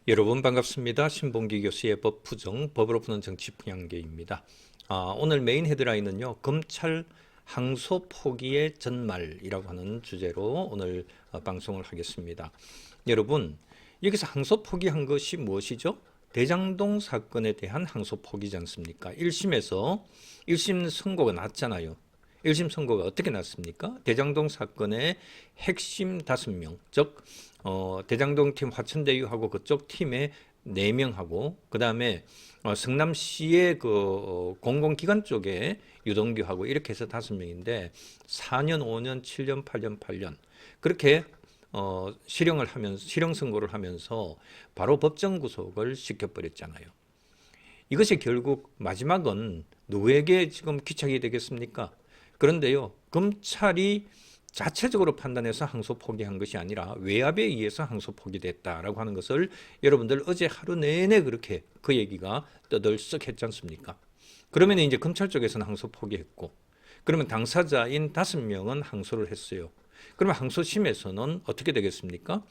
여러분 반갑습니다. 신봉기 교수의 법푸정, 법으로 푸는 정치 풍향계입니다. 오늘 메인 헤드라인은요. 검찰 항소 포기의 전말이라고 하는 주제로 오늘 방송을 하겠습니다. 여러분, 여기서 항소 포기한 것이 무엇이죠? 대장동 사건에 대한 항소 포기지 않습니까? 1심에서 1심 선고가 났잖아요. 1심 선고가 어떻게 났습니까? 대장동 사건의 핵심 5명, 즉 대장동 팀 화천대유하고 그쪽 팀의 4명하고 그 다음에 성남시의 그 공공기관 쪽에 유동규하고 이렇게 해서 5명인데 4년, 5년, 7년, 8년, 8년 그렇게 실형을 하면서 실형 선고를 하면서 바로 법정 구속을 시켜버렸잖아요. 이것이 결국 마지막은 누구에게 지금 귀착이 되겠습니까? 그런데요, 검찰이 자체적으로 판단해서 항소 포기한 것이 아니라 외압에 의해서 항소 포기됐다라고 하는 것을 여러분들 어제 하루 내내 그렇게 그 얘기가 떠들썩 했지 않습니까? 그러면 이제 검찰 쪽에서는 항소 포기했고, 그러면 당사자인 5명은 항소를 했어요. 그러면 항소심에서는 어떻게 되겠습니까?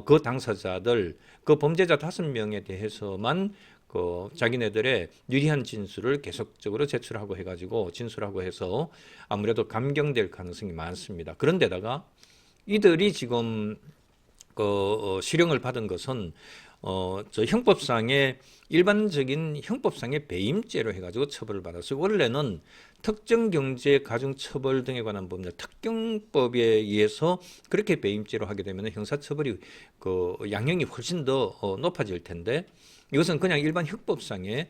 그 당사자들, 그 범죄자 5명에 대해서만 그 자기네들의 유리한 진술을 계속적으로 제출하고 해가지고 진술하고 해서 아무래도 감경될 가능성이 많습니다. 그런데다가 이들이 지금 그 실형을 받은 것은 저 형법상의 일반적인 형법상의 배임죄로 해가지고 처벌을 받았어요. 원래는 특정경제가중처벌 등에 관한 법률 특경법에 의해서 그렇게 배임죄로 하게 되면 형사처벌이 그 양형이 훨씬 더 높아질 텐데 이것은 그냥 일반 형법상의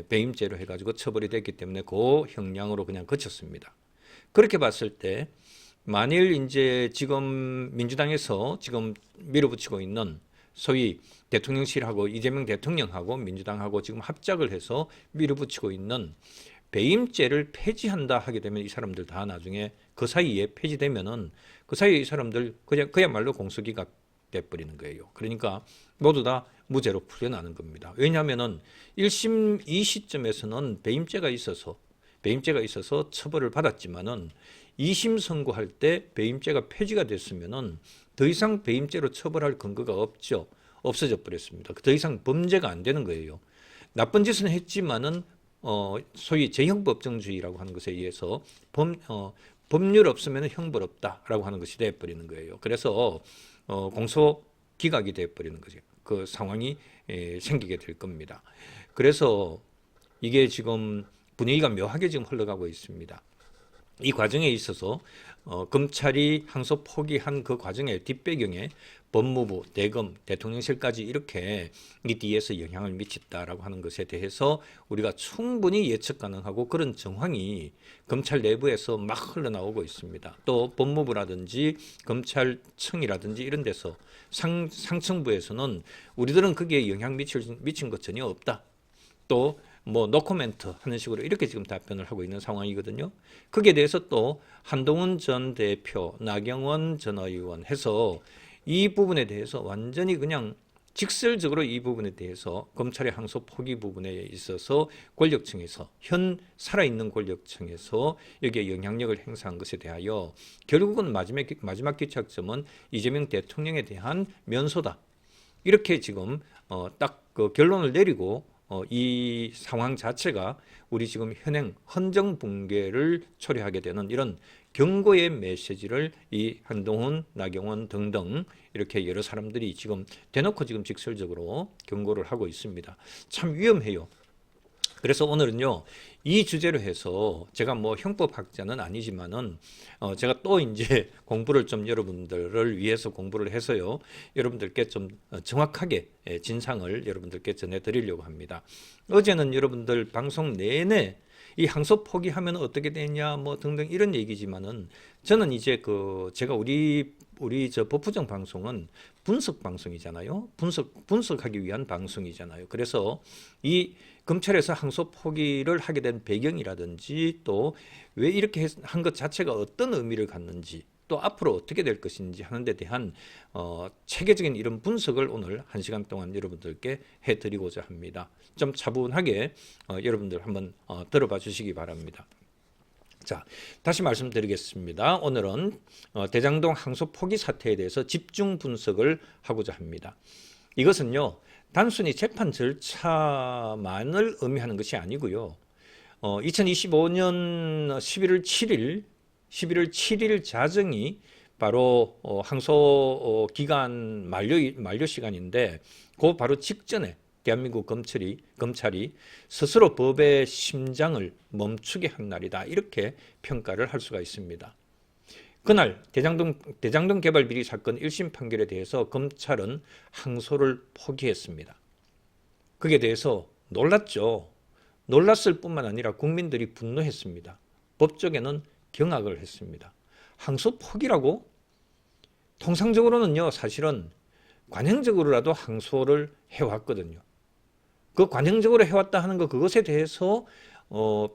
배임죄로 해가지고 처벌이 됐기 때문에 그 형량으로 그냥 그쳤습니다. 그렇게 봤을 때 만일 이제 지금 민주당에서 지금 밀어붙이고 있는 소위 대통령실하고 이재명 대통령하고 민주당하고 지금 합작을 해서 밀어붙이고 있는 배임죄를 폐지한다 하게 되면 이 사람들 다 나중에 그 사이에 폐지되면은 그 사이에 이 사람들 그야말로 공소기각 돼버리는 거예요. 그러니까 모두 다 무죄로 풀려나는 겁니다. 왜냐하면은 1심 이 시점에서는 배임죄가 있어서 처벌을 받았지만은 2심 선고할 때 배임죄가 폐지가 됐으면은 더 이상 배임죄로 처벌할 근거가 없죠. 없어져 버렸습니다. 더 이상 범죄가 안 되는 거예요. 나쁜 짓은 했지만은 소위 제형법정주의라고 하는 것에 의해서 법률 없으면 형벌 없다라고 하는 것이 돼버리는 거예요. 그래서 공소 기각이 돼버리는 거죠. 그 상황이 생기게 될 겁니다. 그래서 이게 지금 분위기가 묘하게 지금 흘러가고 있습니다. 이 과정에 있어서 검찰이 항소 포기한 그 과정의 뒷배경에 법무부, 대검, 대통령실까지 이렇게 이 뒤에서 영향을 미쳤다라고 하는 것에 대해서 우리가 충분히 예측 가능하고 그런 정황이 검찰 내부에서 막 흘러나오고 있습니다. 또 법무부라든지 검찰청이라든지 이런 데서 상층부에서는 우리들은 거기에 영향 미친 것 전혀 없다. 또 뭐 노코멘트 하는 식으로 이렇게 지금 답변을 하고 있는 상황이거든요. 거기에 대해서 또 한동훈 전 대표, 나경원 전 의원 해서 이 부분에 대해서 완전히 그냥 직설적으로 이 부분에 대해서 검찰의 항소 포기 부분에 있어서 권력층에서 현 살아있는 권력층에서 여기에 영향력을 행사한 것에 대하여 결국은 마지막 기착점은 이재명 대통령에 대한 면소다. 이렇게 지금 딱 그 결론을 내리고 이 상황 자체가 우리 지금 현행 헌정 붕괴를 초래하게 되는 이런 경고의 메시지를 이 한동훈, 나경원 등등 이렇게 여러 사람들이 지금 대놓고 지금 직설적으로 경고를 하고 있습니다. 참 위험해요. 그래서 오늘은요, 이 주제로 해서 제가 뭐 형법학자는 아니지만은 제가 또 이제 공부를 좀 여러분들을 위해서 공부를 해서요, 여러분들께 좀 정확하게 진상을 여러분들께 전해드리려고 합니다. 어제는 여러분들 방송 내내 이 항소 포기하면 어떻게 되냐 뭐 등등 이런 얘기지만은 저는 이제 그 제가 우리 저 법부정 방송은 분석 방송이잖아요. 분석하기 위한 방송이잖아요. 그래서 이 검찰에서 항소 포기를 하게 된 배경이라든지 또 왜 이렇게 한 것 자체가 어떤 의미를 갖는지 또 앞으로 어떻게 될 것인지 하는 데 대한 체계적인 이런 분석을 오늘 1시간 동안 여러분들께 해드리고자 합니다. 좀 차분하게 여러분들 한번 들어봐 주시기 바랍니다. 자, 다시 말씀드리겠습니다. 오늘은 대장동 항소 포기 사태에 대해서 집중 분석을 하고자 합니다. 이것은요, 단순히 재판 절차만을 의미하는 것이 아니고요. 2025년 11월 7일 자정이 바로 항소 기간 만료 시간인데, 그 바로 직전에 대한민국 검찰이 스스로 법의 심장을 멈추게 한 날이다, 이렇게 평가를 할 수가 있습니다. 그날 대장동 개발 비리 사건 1심 판결에 대해서 검찰은 항소를 포기했습니다. 그에 대해서 놀랐죠. 놀랐을 뿐만 아니라 국민들이 분노했습니다. 법조계는 경악을 했습니다. 항소 포기라고? 통상적으로는요, 사실은 관행적으로라도 항소를 해왔거든요. 그 관행적으로 해왔다 하는 것, 그것에 대해서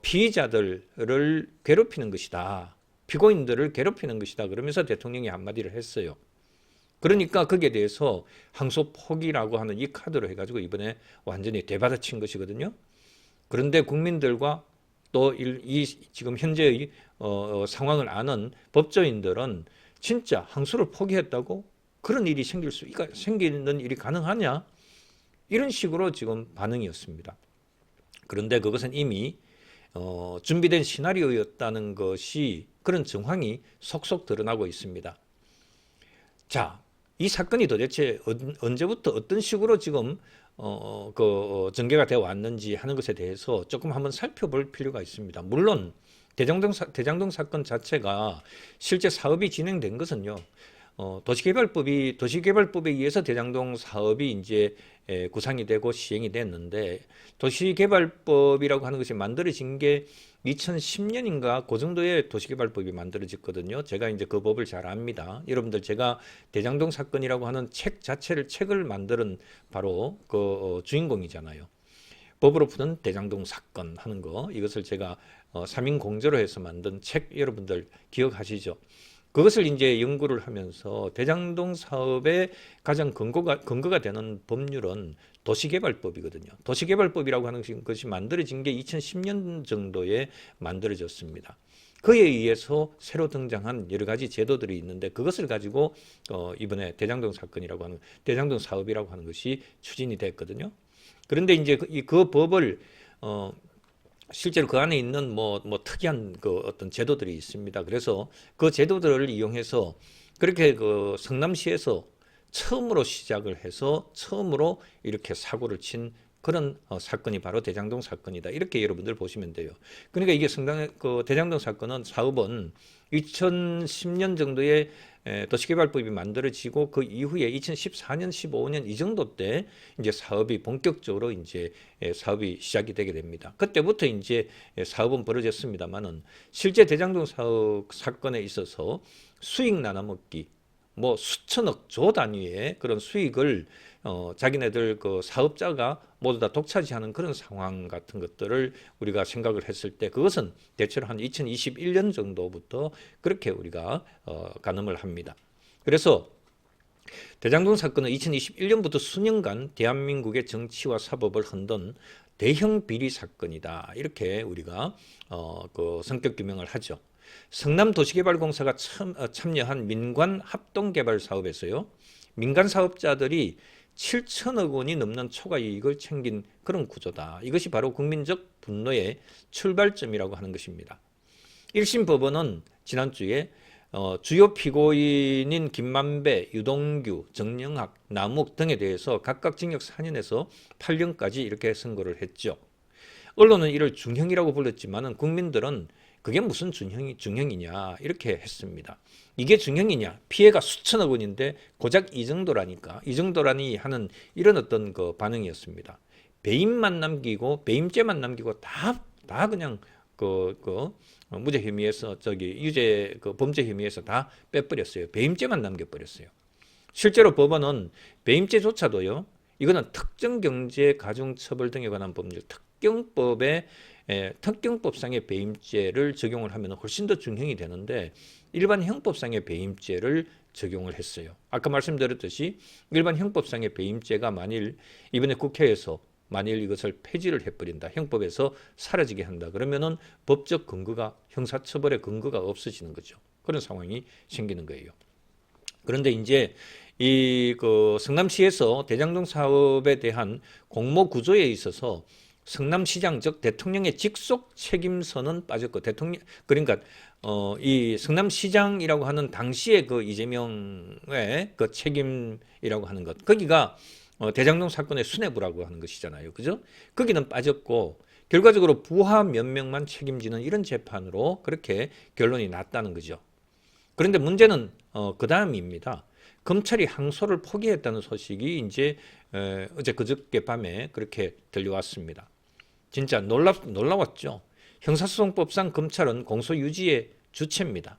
피의자들을 괴롭히는 것이다, 피고인들을 괴롭히는 것이다, 그러면서 대통령이 한마디를 했어요. 그러니까 거기에 대해서 항소 포기라고 하는 이 카드로 해가지고 이번에 완전히 대받아친 것이거든요. 그런데 국민들과 또 이 지금 현재의 상황을 아는 법조인들은 진짜 항소를 포기했다고? 그런 일이 생기는 일이 가능하냐? 이런 식으로 지금 반응이었습니다. 그런데 그것은 이미 준비된 시나리오였다는 것이, 그런 정황이 속속 드러나고 있습니다. 자, 이 사건이 도대체 언제부터 어떤 식으로 지금 전개가 되어 왔는지 하는 것에 대해서 조금 한번 살펴볼 필요가 있습니다. 물론 대장동 사건 자체가 실제 사업이 진행된 것은요, 도시개발법에 의해서 대장동 사업이 이제 구상이 되고 시행이 됐는데, 도시개발법이라고 하는 것이 만들어진 게 2010년인가 그 정도의 도시개발법이 만들어졌거든요. 제가 이제 그 법을 잘 압니다. 여러분들, 제가 대장동 사건이라고 하는 책을 만드는 바로 그 주인공이잖아요. 법으로 푸는 대장동 사건 하는 거, 이것을 제가 3인 공저로 해서 만든 책, 여러분들 기억하시죠? 그것을 이제 연구를 하면서 대장동 사업의 가장 근거가 되는 법률은 도시개발법이거든요. 도시개발법이라고 하는 것이 만들어진 게 2010년 정도에 만들어졌습니다. 그에 의해서 새로 등장한 여러 가지 제도들이 있는데, 그것을 가지고 이번에 대장동 사업이라고 하는 것이 추진이 됐거든요. 그런데 이제 그 법을 실제로 그 안에 있는 뭐 특이한 그 어떤 제도들이 있습니다. 그래서 그 제도들을 이용해서 그렇게 그 성남시에서 처음으로 시작을 해서 처음으로 이렇게 사고를 친 그런 사건이 바로 대장동 사건이다, 이렇게 여러분들 보시면 돼요. 그러니까 이게 대장동 사업은 2010년 정도에 도시개발법이 만들어지고, 그 이후에 2014년, 15년 이 정도 때 이제 사업이 본격적으로 이제 사업이 시작이 되게 됩니다. 그때부터 이제 사업은 벌어졌습니다만은, 실제 대장동 사건에 있어서 수익 나눠먹기, 뭐 수천억 조 단위의 그런 수익을 자기네들 그 사업자가 모두 다 독차지하는 그런 상황 같은 것들을 우리가 생각을 했을 때, 그것은 대체로 한 2021년 정도부터 그렇게 우리가 가늠을 합니다. 그래서 대장동 사건은 2021년부터 수년간 대한민국의 정치와 사법을 흔든 대형 비리 사건이다, 이렇게 우리가 그 성격 규명을 하죠. 성남도시개발공사가 참여한 민관 합동개발 사업에서요, 민간 사업자들이 7천억 원이 넘는 초과 이익을 챙긴 그런 구조다. 이것이 바로 국민적 분노의 출발점이라고 하는 것입니다. 1심 법원은 지난주에 주요 피고인인 김만배, 유동규, 정영학, 남욱 등에 대해서 각각 징역 4년에서 8년까지 이렇게 선고를 했죠. 언론은 이를 중형이라고 불렀지만 국민들은 그게 무슨 중형이냐 이렇게 했습니다. 이게 중형이냐, 피해가 수천억 원인데 고작 이 정도라니 하는 이런 어떤 그 반응이었습니다. 배임죄만 남기고 다 그냥 무죄 혐의에서 유죄 범죄 혐의에서 다 빼버렸어요. 배임죄만 남겨버렸어요. 실제로 법원은 배임죄조차도요, 이거는 특정경제가중처벌 등에 관한 법률 특경법상의 배임죄를 적용을 하면 훨씬 더 중형이 되는데, 일반 형법상의 배임죄를 적용을 했어요. 아까 말씀드렸듯이 일반 형법상의 배임죄가 만일 이번에 국회에서 이것을 폐지를 해버린다, 형법에서 사라지게 한다, 그러면은 법적 근거가, 형사처벌의 근거가 없어지는 거죠. 그런 상황이 생기는 거예요. 그런데 이제 이 그 성남시에서 대장동 사업에 대한 공모 구조에 있어서 성남시장 즉 대통령의 직속 책임선은 빠졌고 대통령 그러니까 이 성남시장이라고 하는 당시의 그 이재명의 그 책임이라고 하는 것 거기가 대장동 사건의 수뇌부라고 하는 것이잖아요. 그죠? 거기는 빠졌고 결과적으로 부하 몇 명만 책임지는 이런 재판으로 그렇게 결론이 났다는 거죠. 그런데 문제는 그 다음입니다. 검찰이 항소를 포기했다는 소식이 이제 어제 그저께 밤에 그렇게 들려왔습니다. 진짜 놀라웠죠. 형사소송법상 검찰은 공소 유지의 주체입니다.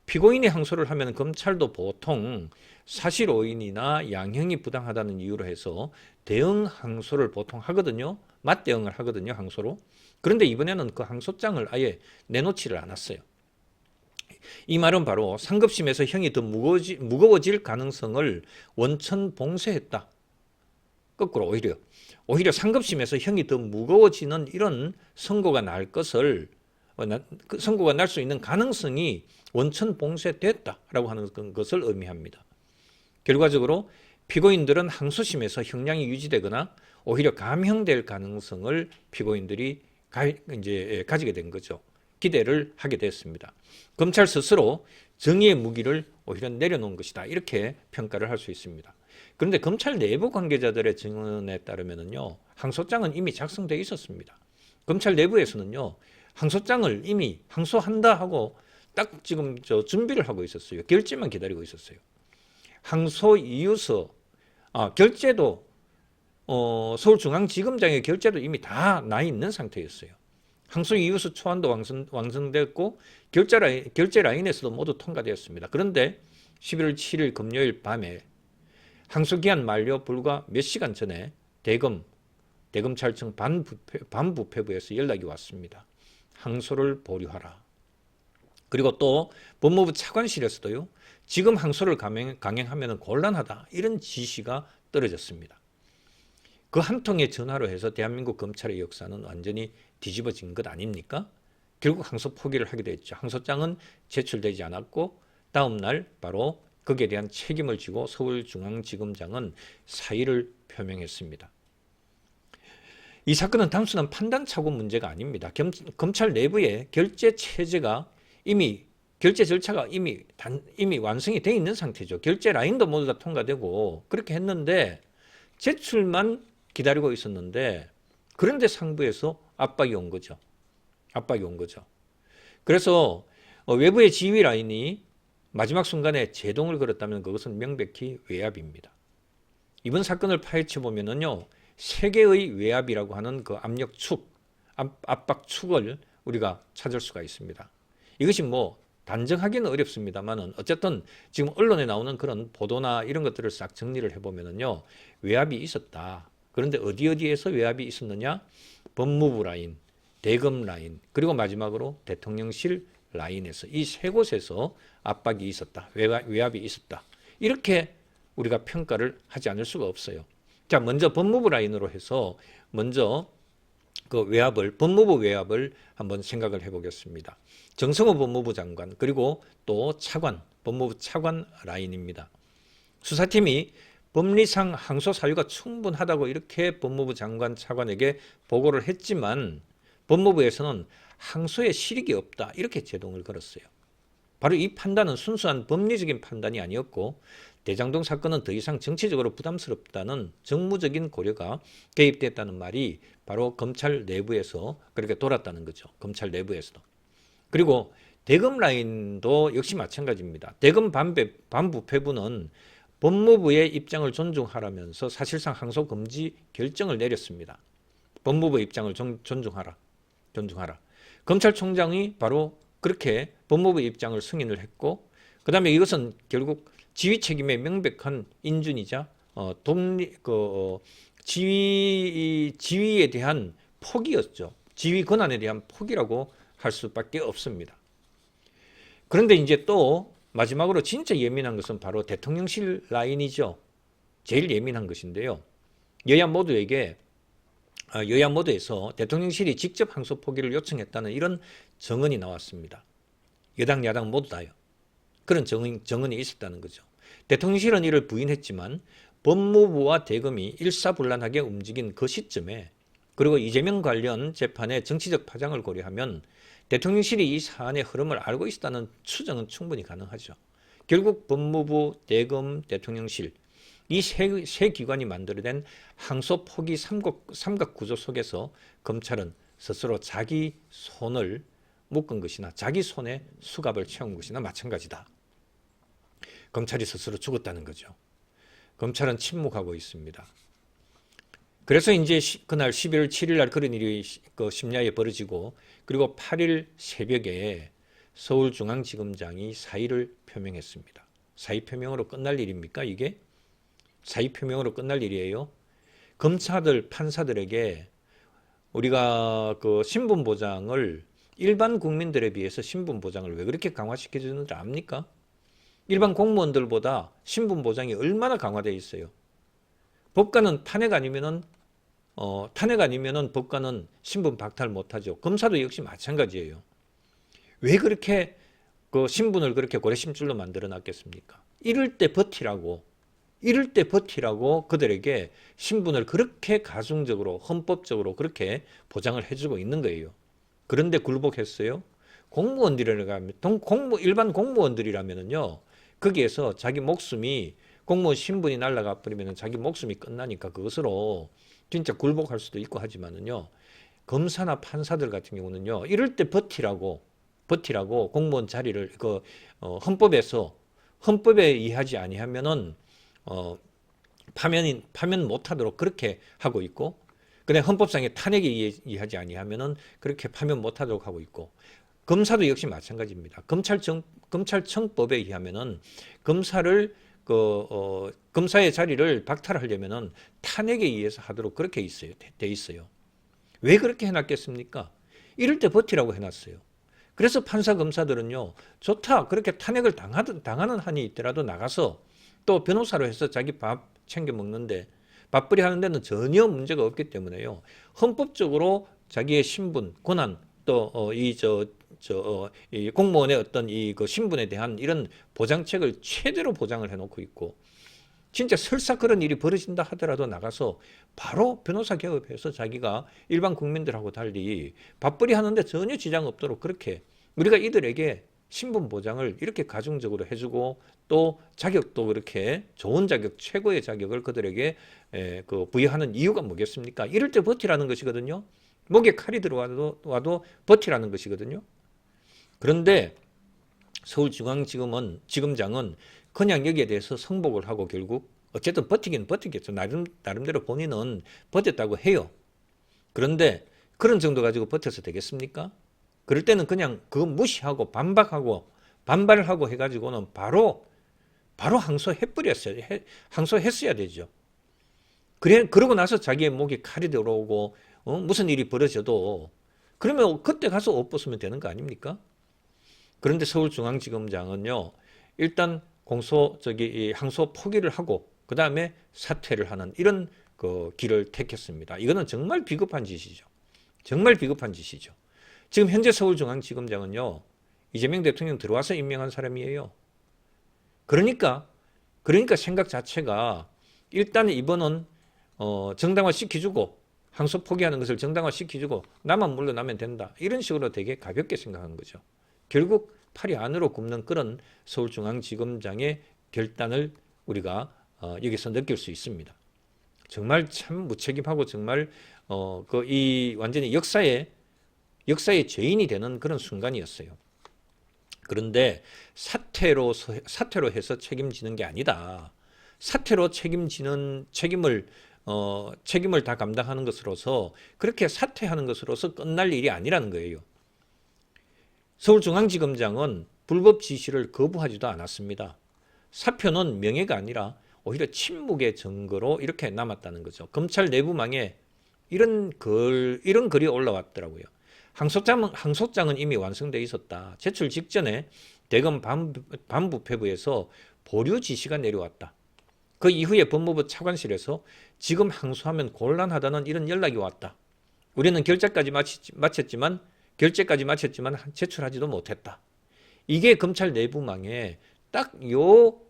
피고인이 항소를 하면 검찰도 보통 사실 오인이나 양형이 부당하다는 이유로 해서 대응 항소를 보통 하거든요. 맞대응을 하거든요. 항소로. 그런데 이번에는 그 항소장을 아예 내놓지를 않았어요. 이 말은 바로 상급심에서 형이 더 무거워질 가능성을 원천 봉쇄했다. 거꾸로 오히려 상급심에서 형이 더 무거워지는 이런 선고가 날 것을 선고가 날 수 있는 가능성이 원천 봉쇄됐다라고 하는 것을 의미합니다. 결과적으로 피고인들은 항소심에서 형량이 유지되거나 오히려 감형될 가능성을 피고인들이 이제 가지게 된 거죠. 기대를 하게 됐습니다. 검찰 스스로 정의의 무기를 오히려 내려놓은 것이다. 이렇게 평가를 할 수 있습니다. 그런데 검찰 내부 관계자들의 증언에 따르면요, 항소장은 이미 작성되어 있었습니다. 검찰 내부에서는요, 항소장을 이미 항소한다 하고 딱 지금 준비를 하고 있었어요. 결재만 기다리고 있었어요. 항소 이유서, 결재도 서울중앙지검장의 결재도 이미 다 나 있는 상태였어요. 항소 이유서 초안도 완성됐고 결재 라인에서도 모두 통과되었습니다. 그런데 11월 7일 금요일 밤에 항소기한 만료 불과 몇 시간 전에 대검찰청 반부패부에서 연락이 왔습니다. 항소를 보류하라. 그리고 또 법무부 차관실에서도요. 지금 항소를 강행하면 곤란하다. 이런 지시가 떨어졌습니다. 그 한 통의 전화로 해서 대한민국 검찰의 역사는 완전히 뒤집어진 것 아닙니까? 결국 항소 포기를 하게 됐죠. 항소장은 제출되지 않았고 다음 날 바로 거기에 대한 책임을 지고 서울중앙지검장은 사의를 표명했습니다. 이 사건은 단순한 판단착오 문제가 아닙니다. 검찰 내부의 결재 체제가 결재 절차가 이미 완성이 되어 있는 상태죠. 결재 라인도 모두 다 통과되고 그렇게 했는데 제출만 기다리고 있었는데 그런데 상부에서 압박이 온 거죠. 그래서 외부의 지휘 라인이 마지막 순간에 제동을 걸었다면 그것은 명백히 외압입니다. 이번 사건을 파헤쳐 보면은요, 세계의 외압이라고 하는 그 압박 축을 우리가 찾을 수가 있습니다. 이것이 단정하기는 어렵습니다만은 어쨌든 지금 언론에 나오는 그런 보도나 이런 것들을 싹 정리를 해보면은요, 외압이 있었다. 그런데 어디에서 외압이 있었느냐? 법무부 라인, 대검 라인, 그리고 마지막으로 대통령실 라인에서 이 세 곳에서 압박이 있었다. 외압이 있었다. 이렇게 우리가 평가를 하지 않을 수가 없어요. 자, 먼저 법무부 라인으로 해서 먼저 그 법무부 외압을 한번 생각을 해보겠습니다. 정성호 법무부 장관, 그리고 또 법무부 차관 라인입니다. 수사팀이 법리상 항소 사유가 충분하다고 이렇게 법무부 장관 차관에게 보고를 했지만 법무부에서는 항소에 실익이 없다 이렇게 제동을 걸었어요. 바로 이 판단은 순수한 법리적인 판단이 아니었고 대장동 사건은 더 이상 정치적으로 부담스럽다는 정무적인 고려가 개입됐다는 말이 바로 검찰 내부에서 그렇게 돌았다는 거죠. 검찰 내부에서도. 그리고 대검 라인도 역시 마찬가지입니다. 대검 반부패부는 법무부의 입장을 존중하라면서 사실상 항소 금지 결정을 내렸습니다. 법무부 입장을 존중하라. 검찰총장이 바로 그렇게 법무부 입장을 승인을 했고 그 다음에 이것은 결국 지휘 책임의 명백한 인준이자 지휘에 대한 포기였죠. 지휘 권한에 대한 포기라고 할 수밖에 없습니다. 그런데 이제 또 마지막으로 진짜 예민한 것은 바로 대통령실 라인이죠. 제일 예민한 것인데요. 여야 모두에서 대통령실이 직접 항소 포기를 요청했다는 이런 정언이 나왔습니다. 여당, 야당 모두 다요. 그런 정언이 있었다는 거죠. 대통령실은 이를 부인했지만 법무부와 대검이 일사불란하게 움직인 그 시점에, 그리고 이재명 관련 재판의 정치적 파장을 고려하면 대통령실이 이 사안의 흐름을 알고 있었다는 추정은 충분히 가능하죠. 결국 법무부, 대검, 대통령실 이 세 기관이 만들어낸 항소 포기 삼각 구조 속에서 검찰은 스스로 자기 손을 묶은 것이나 자기 손에 수갑을 채운 것이나 마찬가지다. 검찰이 스스로 죽었다는 거죠. 검찰은 침묵하고 있습니다. 그래서 이제 그날 11월 7일 날 그런 일이 심야에 벌어지고, 그리고 8일 새벽에 서울중앙지검장이 사의를 표명했습니다. 사의 표명으로 끝날 일입니까, 이게? 사의 표명으로 끝날 일이에요. 검사들, 판사들에게 우리가 그 신분 보장을, 일반 국민들에 비해서 신분 보장을 왜 그렇게 강화시켜 주는지 압니까? 일반 공무원들보다 신분 보장이 얼마나 강화되어 있어요. 법관은 탄핵 아니면은 법관은 신분 박탈 못하죠. 검사도 역시 마찬가지예요. 왜 그렇게 그 신분을 그렇게 고래심줄로 만들어 놨겠습니까? 이럴 때 버티라고 그들에게 신분을 그렇게 가중적으로, 헌법적으로 그렇게 보장을 해주고 있는 거예요. 그런데 굴복했어요. 일반 공무원들이라면요, 거기에서 자기 목숨이, 공무원 신분이 날아가 버리면 자기 목숨이 끝나니까 그것으로 진짜 굴복할 수도 있고 하지만은요, 검사나 판사들 같은 경우는요, 이럴 때 버티라고 공무원 자리를 헌법에 의하지 아니하면은 파면 못하도록 그렇게 하고 있고, 그다음에 헌법상의 탄핵에 의하지 아니하면은 그렇게 파면 못하도록 하고 있고, 검사도 역시 마찬가지입니다. 검찰청법에 의하면은 검사의 자리를 박탈하려면은 탄핵에 의해서 하도록 그렇게 돼 있어요. 왜 그렇게 해놨겠습니까? 이럴 때 버티라고 해놨어요. 그래서 판사 검사들은요, 좋다, 그렇게 탄핵을 당하는 한이 있더라도 나가서 또 변호사로 해서 자기 밥 챙겨 먹는데, 밥벌이 하는 데는 전혀 문제가 없기 때문에요, 헌법적으로 자기의 신분, 권한, 또 이 공무원의 어떤 그 신분에 대한 이런 보장책을 최대로 보장을 해놓고 있고, 진짜 설사 그런 일이 벌어진다 하더라도 나가서 바로 변호사 개업해서 자기가 일반 국민들하고 달리 밥벌이 하는데 전혀 지장 없도록 그렇게 우리가 이들에게 신분 보장을 이렇게 가중적으로 해주고, 또 자격도 그렇게 좋은 자격, 최고의 자격을 그들에게 부여하는 이유가 뭐겠습니까? 이럴 때 버티라는 것이거든요. 목에 칼이 들어와도 버티라는 것이거든요. 그런데 서울중앙지검장은 그냥 여기에 대해서 성복을 하고 결국 어쨌든 버티긴 버티겠죠. 나름대로 본인은 버텼다고 해요. 그런데 그런 정도 가지고 버텨서 되겠습니까? 그럴 때는 그냥 그거 무시하고 반발을 하고 해가지고는 바로 항소했어야 되죠. 그러고 나서 자기의 목에 칼이 들어오고 무슨 일이 벌어져도 그러면 그때 가서 옷 벗으면 되는 거 아닙니까? 그런데 서울중앙지검장은요, 일단 항소 포기를 하고 그 다음에 사퇴를 하는 이런 그 길을 택했습니다. 이거는 정말 비겁한 짓이죠. 정말 비겁한 짓이죠. 지금 현재 서울중앙지검장은요, 이재명 대통령 들어와서 임명한 사람이에요. 그러니까 생각 자체가 일단 이번은 정당화시켜주고, 항소 포기하는 것을 정당화시켜주고 나만 물러나면 된다, 이런 식으로 되게 가볍게 생각한 거죠. 결국 팔이 안으로 굽는 그런 서울중앙지검장의 결단을 우리가 여기서 느낄 수 있습니다. 정말 참 무책임하고 정말 이 완전히 역사의 죄인이 되는 그런 순간이었어요. 그런데 사퇴로 해서 책임지는 게 아니다. 사퇴로 책임을 다 감당하는 것으로서, 그렇게 사퇴하는 것으로서 끝날 일이 아니라는 거예요. 서울중앙지검장은 불법 지시를 거부하지도 않았습니다. 사표는 명예가 아니라 오히려 침묵의 증거로 이렇게 남았다는 거죠. 검찰 내부망에 이런 글이 올라왔더라고요. 항소장은 이미 완성되어 있었다. 제출 직전에 대검 반부패부에서 보류 지시가 내려왔다. 그 이후에 법무부 차관실에서 지금 항소하면 곤란하다는 이런 연락이 왔다. 우리는 결재까지 마쳤지만 제출하지도 못했다. 이게 검찰 내부망에 딱 요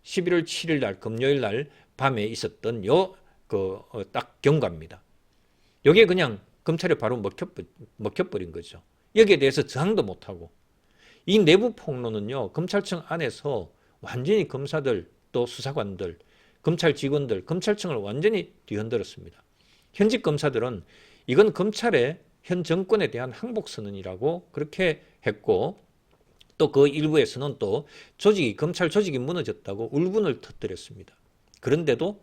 11월 7일 날 금요일 날 밤에 있었던 딱 경과입니다. 이게 그냥 검찰에 바로 먹혀버린 거죠. 여기에 대해서 저항도 못하고 이 내부 폭로는요, 검찰청 안에서 완전히 검사들 또 수사관들, 검찰 직원들, 검찰청을 완전히 뒤흔들었습니다. 현직 검사들은 이건 검찰의 현 정권에 대한 항복선언이라고 그렇게 했고, 또 그 일부에서는 또 검찰 조직이 무너졌다고 울분을 터뜨렸습니다. 그런데도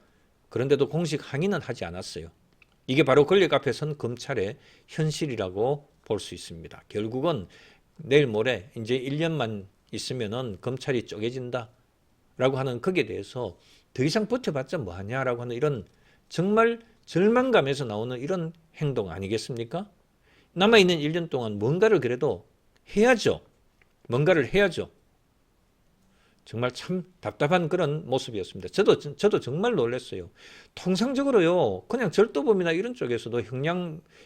공식 항의는 하지 않았어요. 이게 바로 권력 앞에 선 검찰의 현실이라고 볼 수 있습니다. 결국은 내일 모레 이제 1년만 있으면은 검찰이 쪼개진다 라고 하는 거기에 대해서 더 이상 버텨봤자 뭐하냐라고 하는 이런 정말 절망감에서 나오는 이런 행동 아니겠습니까? 남아있는 1년 동안 뭔가를 그래도 해야죠. 뭔가를 해야죠. 정말 참 답답한 그런 모습이었습니다. 저도 정말 놀랐어요. 통상적으로요, 그냥 절도범이나 이런 쪽에서도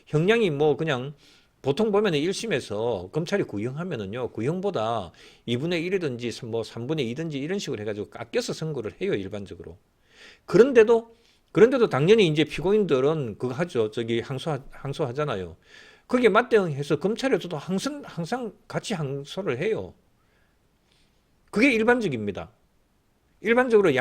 형량이 뭐 그냥 보통 보면 1심에서 검찰이 구형하면은요, 구형보다 2분의 1이든지 뭐 3분의 2든지 이런 식으로 해가지고 깎여서 선고를 해요, 일반적으로. 그런데도 당연히 이제 피고인들은 그거 하죠. 항소하잖아요. 거기에 맞대응해서 검찰에서도 항상 같이 항소를 해요. 그게 일반적입니다. 일반적으로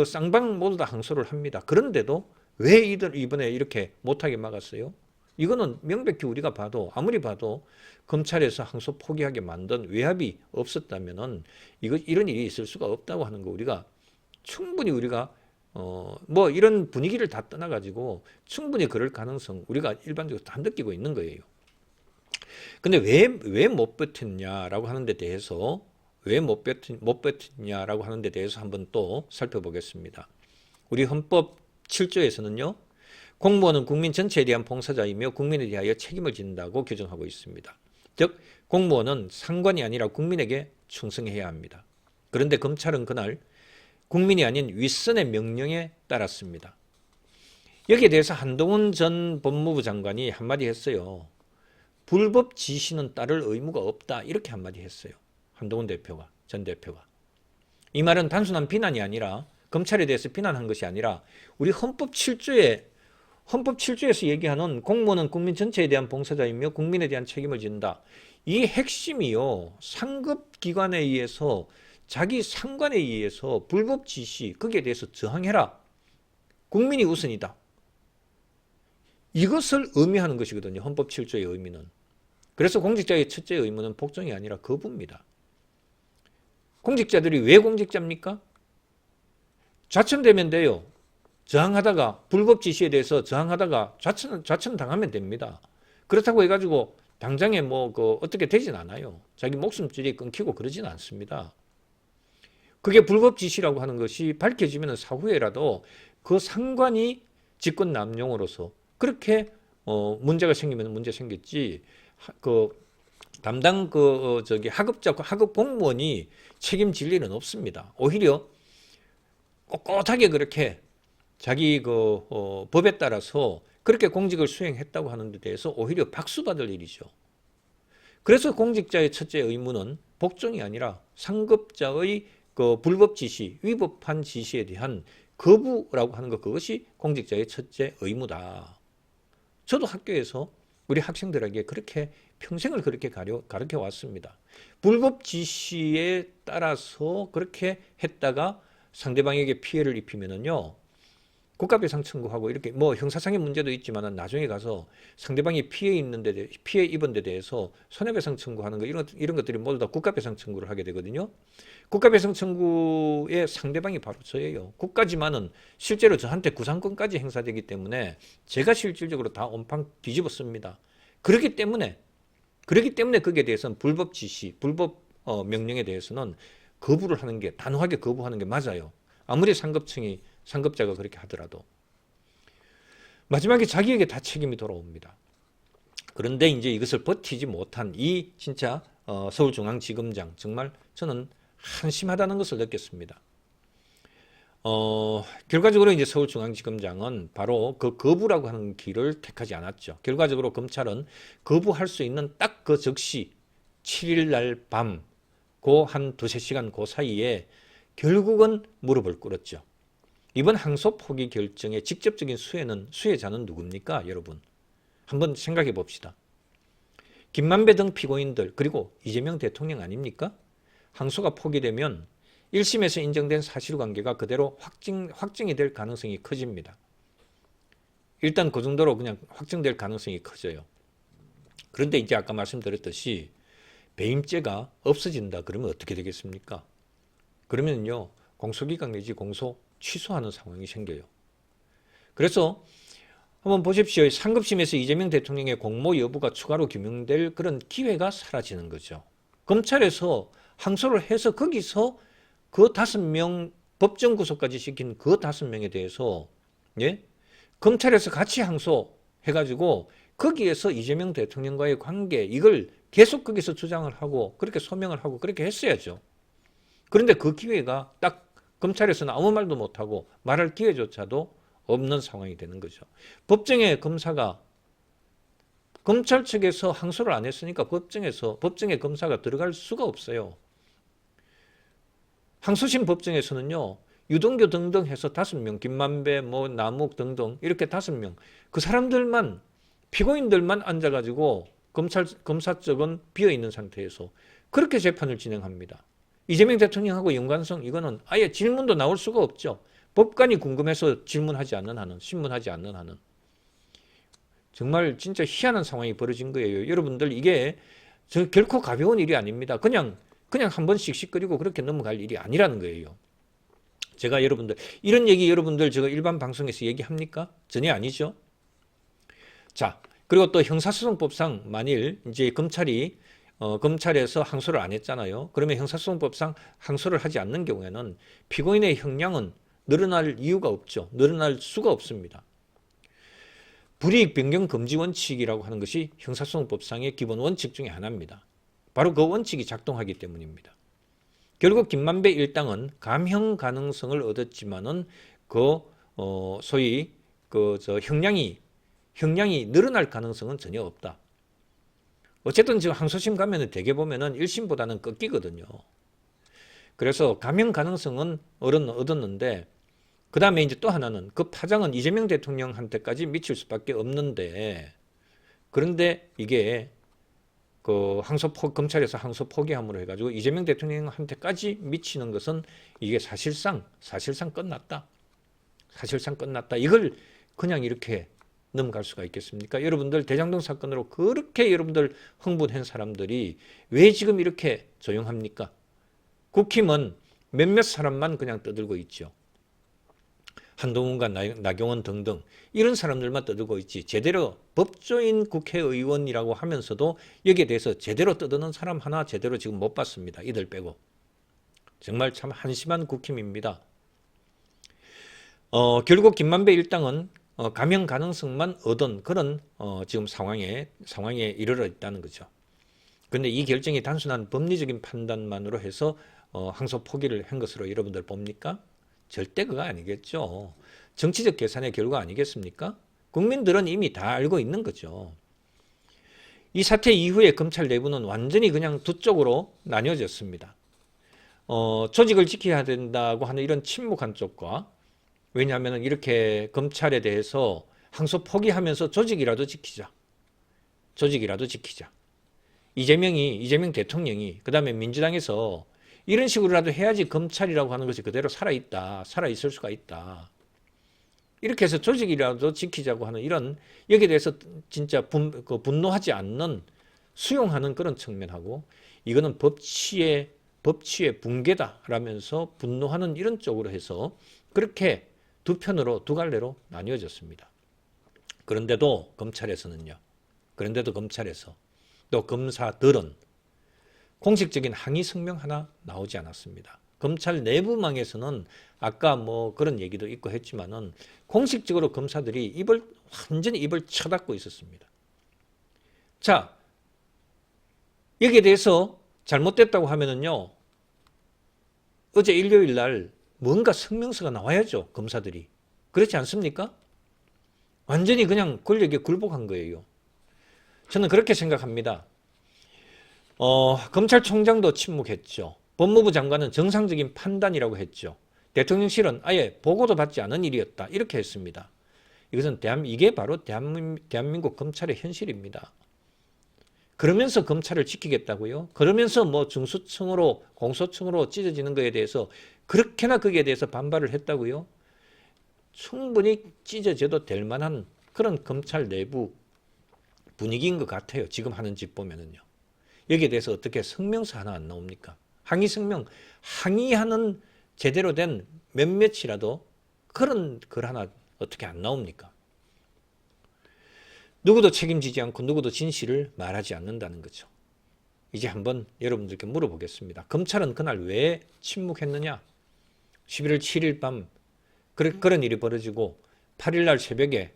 쌍방 모두 다 항소를 합니다. 그런데도 왜 이번에 이렇게 못하게 막았어요? 이거는 명백히 우리가 아무리 봐도 검찰에서 항소 포기하게 만든 외압이 없었다면은 이런 일이 있을 수가 없다고 하는 거 충분히 우리가 뭐 이런 분위기를 다 떠나가지고 충분히 그럴 가능성 우리가 일반적으로 다 느끼고 있는 거예요. 근데 왜 못 버텼냐라고 하는 데 대해서 한번 또 살펴보겠습니다. 우리 헌법 7조에서는요. 공무원은 국민 전체에 대한 봉사자이며 국민에 대하여 책임을 진다고 규정하고 있습니다. 즉 공무원은 상관이 아니라 국민에게 충성해야 합니다. 그런데 검찰은 그날 국민이 아닌 윗선의 명령에 따랐습니다. 여기에 대해서 한동훈 전 법무부 장관이 한마디 했어요. 불법 지시는 따를 의무가 없다 이렇게 한마디 했어요. 한동훈 전 대표가. 이 말은 단순한 비난이 아니라 검찰에 대해서 비난한 것이 아니라 우리 헌법 7조에서 얘기하는 공무원은 국민 전체에 대한 봉사자이며 국민에 대한 책임을 진다. 이 핵심이요. 상급기관에 의해서 자기 상관에 의해서 불법 지시 거기에 대해서 저항해라. 국민이 우선이다. 이것을 의미하는 것이거든요. 헌법 7조의 의미는. 그래서 공직자의 첫째 의무는 복종이 아니라 거부입니다. 공직자들이 왜 공직자입니까? 좌천되면 돼요. 저항하다가 불법 지시에 대해서 저항하다가 좌천당하면 됩니다. 그렇다고 해가지고 당장에 어떻게 되진 않아요. 자기 목숨줄이 끊기고 그러진 않습니다. 그게 불법 지시라고 하는 것이 밝혀지면 사후에라도 그 상관이 직권 남용으로서 그렇게 문제가 생기면 문제 생겼지. 담당 하급 공무원이 책임질 일은 없습니다. 오히려 꼿꼿하게 그렇게 자기 법에 따라서 그렇게 공직을 수행했다고 하는 데 대해서 오히려 박수 받을 일이죠. 그래서 공직자의 첫째 의무는 복종이 아니라 상급자의 불법 지시, 위법한 지시에 대한 거부라고 하는 것, 그것이 공직자의 첫째 의무다. 저도 학교에서 우리 학생들에게 그렇게 평생을 그렇게 가르쳐 왔습니다. 불법 지시에 따라서 그렇게 했다가 상대방에게 피해를 입히면은요, 국가배상 청구하고 이렇게 형사상의 문제도 있지만 나중에 가서 상대방이 피해 입은 데 대해서 손해배상 청구하는 거 이런 것들이 모두 다 국가배상 청구를 하게 되거든요. 국가배상 청구의 상대방이 바로 저예요. 국가지만은 실제로 저한테 구상권까지 행사되기 때문에 제가 실질적으로 다 온팡 뒤집어 씁니다. 그렇기 때문에 거기에 대해서는 불법 지시, 불법 명령에 대해서는 거부를 하는 게, 단호하게 거부하는 게 맞아요. 아무리 상급자가 그렇게 하더라도. 마지막에 자기에게 다 책임이 돌아옵니다. 그런데 이제 이것을 버티지 못한 이 진짜 서울중앙지검장, 정말 저는 한심하다는 것을 느꼈습니다. 결과적으로 이제 서울중앙지검장은 바로 그 거부라고 하는 길을 택하지 않았죠. 결과적으로 검찰은 거부할 수 있는 딱 그 적시 7일 날 밤 그 한 두세 시간 그 사이에 결국은 무릎을 꿇었죠. 이번 항소 포기 결정의 직접적인 수혜자는 누굽니까, 여러분? 한번 생각해 봅시다. 김만배 등 피고인들 그리고 이재명 대통령 아닙니까? 항소가 포기되면 1심에서 인정된 사실관계가 그대로 확정이 될 가능성이 커집니다. 일단 그 정도로 그냥 확정될 가능성이 커져요. 그런데 이제 아까 말씀드렸듯이 배임죄가 없어진다 그러면 어떻게 되겠습니까? 그러면요, 공소기각 내지 공소 취소하는 상황이 생겨요. 그래서 한번 보십시오. 상급심에서 이재명 대통령의 공모 여부가 추가로 규명될 그런 기회가 사라지는 거죠. 검찰에서 항소를 해서 거기서 그 5명 법정 구속까지 시킨 그 5명에 대해서 예? 검찰에서 같이 항소해가지고 거기에서 이재명 대통령과의 관계 이걸 계속 거기서 주장을 하고 그렇게 소명을 하고 그렇게 했어야죠. 그런데 그 기회가 딱 검찰에서는 아무 말도 못하고 말할 기회조차도 없는 상황이 되는 거죠. 법정에 검사가 검찰 측에서 항소를 안 했으니까 법정에 검사가 들어갈 수가 없어요. 항소심 법정에서는요, 유동규 등등 해서 5명, 김만배, 남욱 등등 이렇게 5명, 그 사람들만 피고인들만 앉아가지고 검사 쪽은 비어 있는 상태에서 그렇게 재판을 진행합니다. 이재명 대통령하고 연관성 이거는 아예 질문도 나올 수가 없죠. 법관이 궁금해서 질문하지 않는 한은, 신문하지 않는 한은. 정말 진짜 희한한 상황이 벌어진 거예요. 여러분들 이게 결코 가벼운 일이 아닙니다. 그냥 한번 씩씩거리고 그렇게 넘어갈 일이 아니라는 거예요. 제가 여러분들 이런 얘기 여러분들 제가 일반 방송에서 얘기합니까? 전혀 아니죠. 자, 그리고 또 형사소송법상 만일 이제 검찰에서 항소를 안 했잖아요. 그러면 형사소송법상 항소를 하지 않는 경우에는 피고인의 형량은 늘어날 이유가 없죠. 늘어날 수가 없습니다. 불이익 변경 금지 원칙이라고 하는 것이 형사소송법상의 기본 원칙 중에 하나입니다. 바로 그 원칙이 작동하기 때문입니다. 결국 김만배 일당은 감형 가능성을 얻었지만은 소위 형량이 늘어날 가능성은 전혀 없다. 어쨌든 지금 항소심 가면은 대개 보면은 1심보다는 꺾이거든요. 그래서 감형 가능성은 얻었는데 그 다음에 이제 또 하나는 그 파장은 이재명 대통령한테까지 미칠 수밖에 없는데 그런데 이게 검찰에서 항소 포기함으로 해가지고 이재명 대통령한테까지 미치는 것은 이게 사실상 끝났다. 사실상 끝났다. 이걸 그냥 이렇게 넘어갈 수가 있겠습니까? 여러분들 대장동 사건으로 그렇게 여러분들 흥분한 사람들이 왜 지금 이렇게 조용합니까? 국힘은 몇몇 사람만 그냥 떠들고 있죠. 한동훈과 나경원 등등 이런 사람들만 떠들고 있지 제대로 법조인 국회의원이라고 하면서도 여기에 대해서 제대로 떠드는 사람 하나 제대로 지금 못 봤습니다. 이들 빼고. 정말 참 한심한 국힘입니다. 결국 김만배 일당은 감형 가능성만 얻은 그런 지금 상황에 이르러 있다는 거죠. 그런데 이 결정이 단순한 법리적인 판단만으로 해서 항소 포기를 한 것으로 여러분들 봅니까? 절대 그거 아니겠죠. 정치적 계산의 결과 아니겠습니까? 국민들은 이미 다 알고 있는 거죠. 이 사태 이후에 검찰 내부는 완전히 그냥 두 쪽으로 나뉘어졌습니다. 조직을 지켜야 된다고 하는 이런 침묵한 쪽과 왜냐하면 이렇게 검찰에 대해서 항소 포기하면서 조직이라도 지키자. 이재명 대통령이 그다음에 민주당에서 이런 식으로라도 해야지 검찰이라고 하는 것이 그대로 살아있을 수가 있다. 이렇게 해서 조직이라도 지키자고 하는 이런 여기에 대해서 진짜 분노하지 않는 수용하는 그런 측면하고 이거는 법치의 붕괴다라면서 분노하는 이런 쪽으로 해서 그렇게 두 갈래로 나뉘어졌습니다. 그런데도 검찰에서 또 검사들은 공식적인 항의 성명 하나 나오지 않았습니다. 검찰 내부망에서는 아까 그런 얘기도 있고 했지만은 공식적으로 검사들이 완전히 입을 쳐닫고 있었습니다. 자, 여기에 대해서 잘못됐다고 하면은요, 어제 일요일 날 뭔가 성명서가 나와야죠, 검사들이. 그렇지 않습니까? 완전히 그냥 권력에 굴복한 거예요. 저는 그렇게 생각합니다. 검찰총장도 침묵했죠. 법무부 장관은 정상적인 판단이라고 했죠. 대통령실은 아예 보고도 받지 않은 일이었다. 이렇게 했습니다. 이것은 이게 바로 대한민국 검찰의 현실입니다. 그러면서 검찰을 지키겠다고요? 그러면서 뭐 중수청으로 공소청으로 찢어지는 것에 대해서 그렇게나 거기에 대해서 반발을 했다고요? 충분히 찢어져도 될 만한 그런 검찰 내부 분위기인 것 같아요. 지금 하는 짓 보면은요. 여기에 대해서 어떻게 성명서 하나 안 나옵니까? 항의 성명, 항의하는 제대로 된 몇몇이라도 그런 글 하나 어떻게 안 나옵니까? 누구도 책임지지 않고 누구도 진실을 말하지 않는다는 거죠. 이제 한번 여러분들께 물어보겠습니다. 검찰은 그날 왜 침묵했느냐? 11월 7일 밤 그런 일이 벌어지고 8일 날 새벽에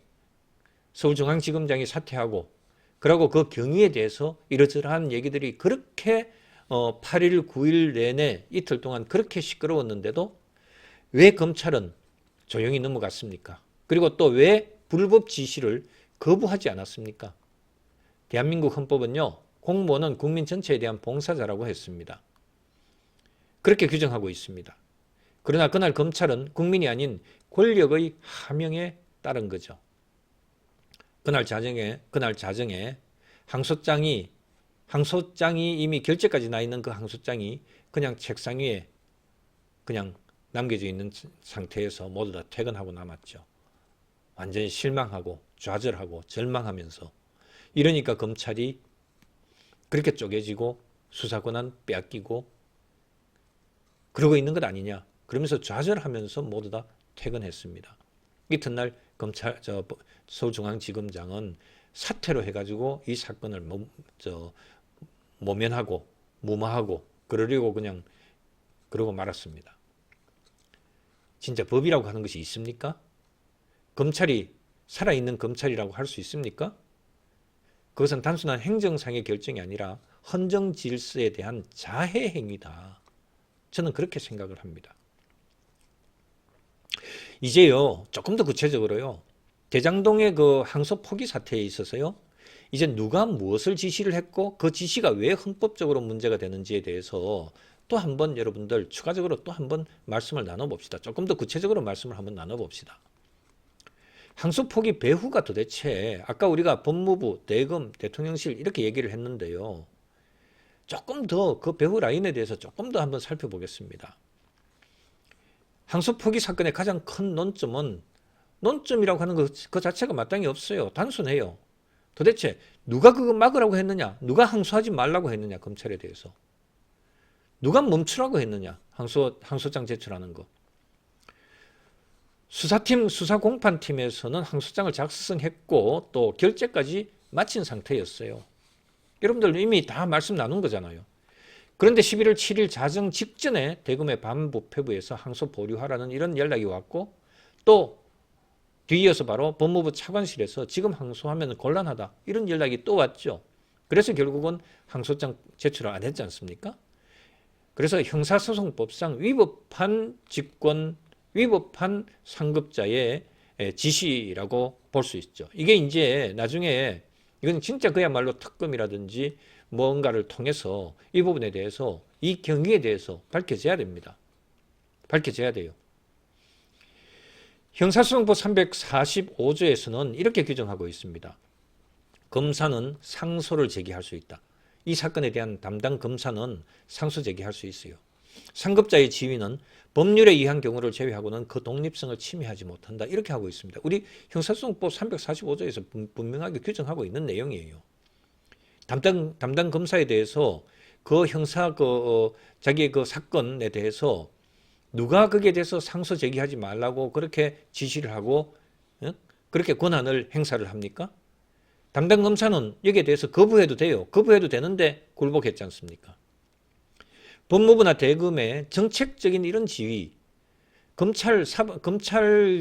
서울중앙지검장이 사퇴하고 그리고 그 경위에 대해서 이러저러한 얘기들이 그렇게 8일, 9일 내내 이틀 동안 그렇게 시끄러웠는데도 왜 검찰은 조용히 넘어갔습니까? 그리고 또 왜 불법 지시를 거부하지 않았습니까? 대한민국 헌법은요, 공무원은 국민 전체에 대한 봉사자라고 했습니다. 그렇게 규정하고 있습니다. 그러나 그날 검찰은 국민이 아닌 권력의 하명에 따른 거죠. 그날 자정에 항소장이 이미 결재까지 나 있는 그 항소장이 그냥 책상 위에 그냥 남겨져 있는 상태에서 모두 다 퇴근하고 남았죠. 완전히 실망하고 좌절하고 절망하면서 이러니까 검찰이 그렇게 쪼개지고 수사권은 빼앗기고 그러고 있는 것 아니냐. 그러면서 좌절하면서 모두 다 퇴근했습니다. 이튿날 서울중앙지검장은 사퇴로 해가지고 이 사건을 모면하고 무마하고 그러려고 그냥 그러고 말았습니다. 진짜 법이라고 하는 것이 있습니까? 검찰이 살아있는 검찰이라고 할 수 있습니까? 그것은 단순한 행정상의 결정이 아니라 헌정 질서에 대한 자해 행위다. 저는 그렇게 생각을 합니다. 이제요, 조금 더 구체적으로요, 대장동의 그 항소 포기 사태에 있어서요, 이제 누가 무엇을 지시를 했고 그 지시가 왜 헌법적으로 문제가 되는지에 대해서 또 한번 여러분들 추가적으로 또 한번 말씀을 나눠봅시다. 조금 더 구체적으로 말씀을 한번 나눠봅시다. 항소 포기 배후가 도대체 아까 우리가 법무부, 대검, 대통령실 이렇게 얘기를 했는데요. 조금 더 그 배후 라인에 대해서 조금 더 한번 살펴보겠습니다. 항소 포기 사건의 가장 큰 논점이라고 하는 그 자체가 마땅히 없어요. 단순해요. 도대체 누가 그거 막으라고 했느냐? 누가 항소하지 말라고 했느냐? 검찰에 대해서. 누가 멈추라고 했느냐? 항소장 제출하는 거. 수사공판팀에서는 항소장을 작성했고 또 결재까지 마친 상태였어요. 여러분들 이미 다 말씀 나눈 거잖아요. 그런데 11월 7일 자정 직전에 대검의 반부패부에서 항소 보류하라는 이런 연락이 왔고 또 뒤이어서 바로 법무부 차관실에서 지금 항소하면 곤란하다 이런 연락이 또 왔죠. 그래서 결국은 항소장 제출을 안 했지 않습니까? 그래서 형사소송법상 위법한 상급자의 지시라고 볼 수 있죠. 이게 이제 나중에 이건 진짜 그야말로 특검이라든지 뭔가를 통해서 이 부분에 대해서 이 경위에 대해서 밝혀져야 됩니다. 밝혀져야 돼요. 형사소송법 345조에서는 이렇게 규정하고 있습니다. 검사는 상소를 제기할 수 있다. 이 사건에 대한 담당 검사는 상소 제기할 수 있어요. 상급자의 지위는 법률에 의한 경우를 제외하고는 그 독립성을 침해하지 못한다. 이렇게 하고 있습니다. 우리 형사소송법 345조에서 분명하게 규정하고 있는 내용이에요. 담당 검사에 대해서 그 형사 자기의 그 사건에 대해서 누가 거기에 대해서 상소 제기하지 말라고 그렇게 지시를 하고 그렇게 권한을 행사를 합니까? 담당 검사는 여기에 대해서 거부해도 돼요. 거부해도 되는데 굴복했지 않습니까? 법무부나 대검의 정책적인 이런 지위, 검찰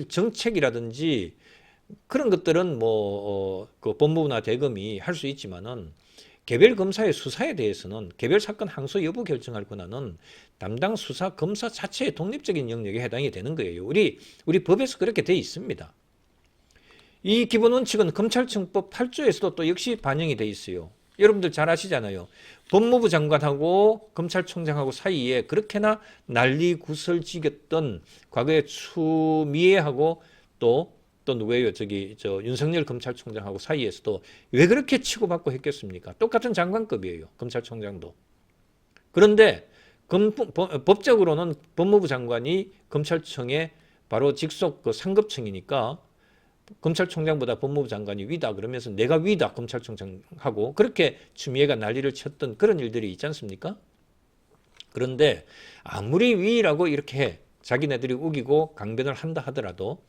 정책이라든지 그런 것들은 그 법무부나 대검이 할 수 있지만은 개별 검사의 수사에 대해서는 개별 사건 항소 여부 결정할 권한은 담당 수사 검사 자체의 독립적인 영역에 해당이 되는 거예요. 우리 법에서 그렇게 돼 있습니다. 이 기본 원칙은 검찰청법 8조에서도 또 역시 반영이 돼 있어요. 여러분들 잘 아시잖아요. 법무부 장관하고 검찰총장하고 사이에 그렇게나 난리 구설지겼던 과거에 추미애하고 또 누구예요? 저 윤석열 검찰총장하고 사이에서도 왜 그렇게 치고받고 했겠습니까? 똑같은 장관급이에요. 검찰총장도. 그런데 법적으로는 법무부 장관이 검찰청의 바로 직속 그 상급청이니까 검찰총장보다 법무부 장관이 위다 그러면서 내가 위다 검찰총장하고 그렇게 추미애가 난리를 쳤던 그런 일들이 있지 않습니까? 그런데 아무리 위라고 이렇게 자기네들이 우기고 강변을 한다 하더라도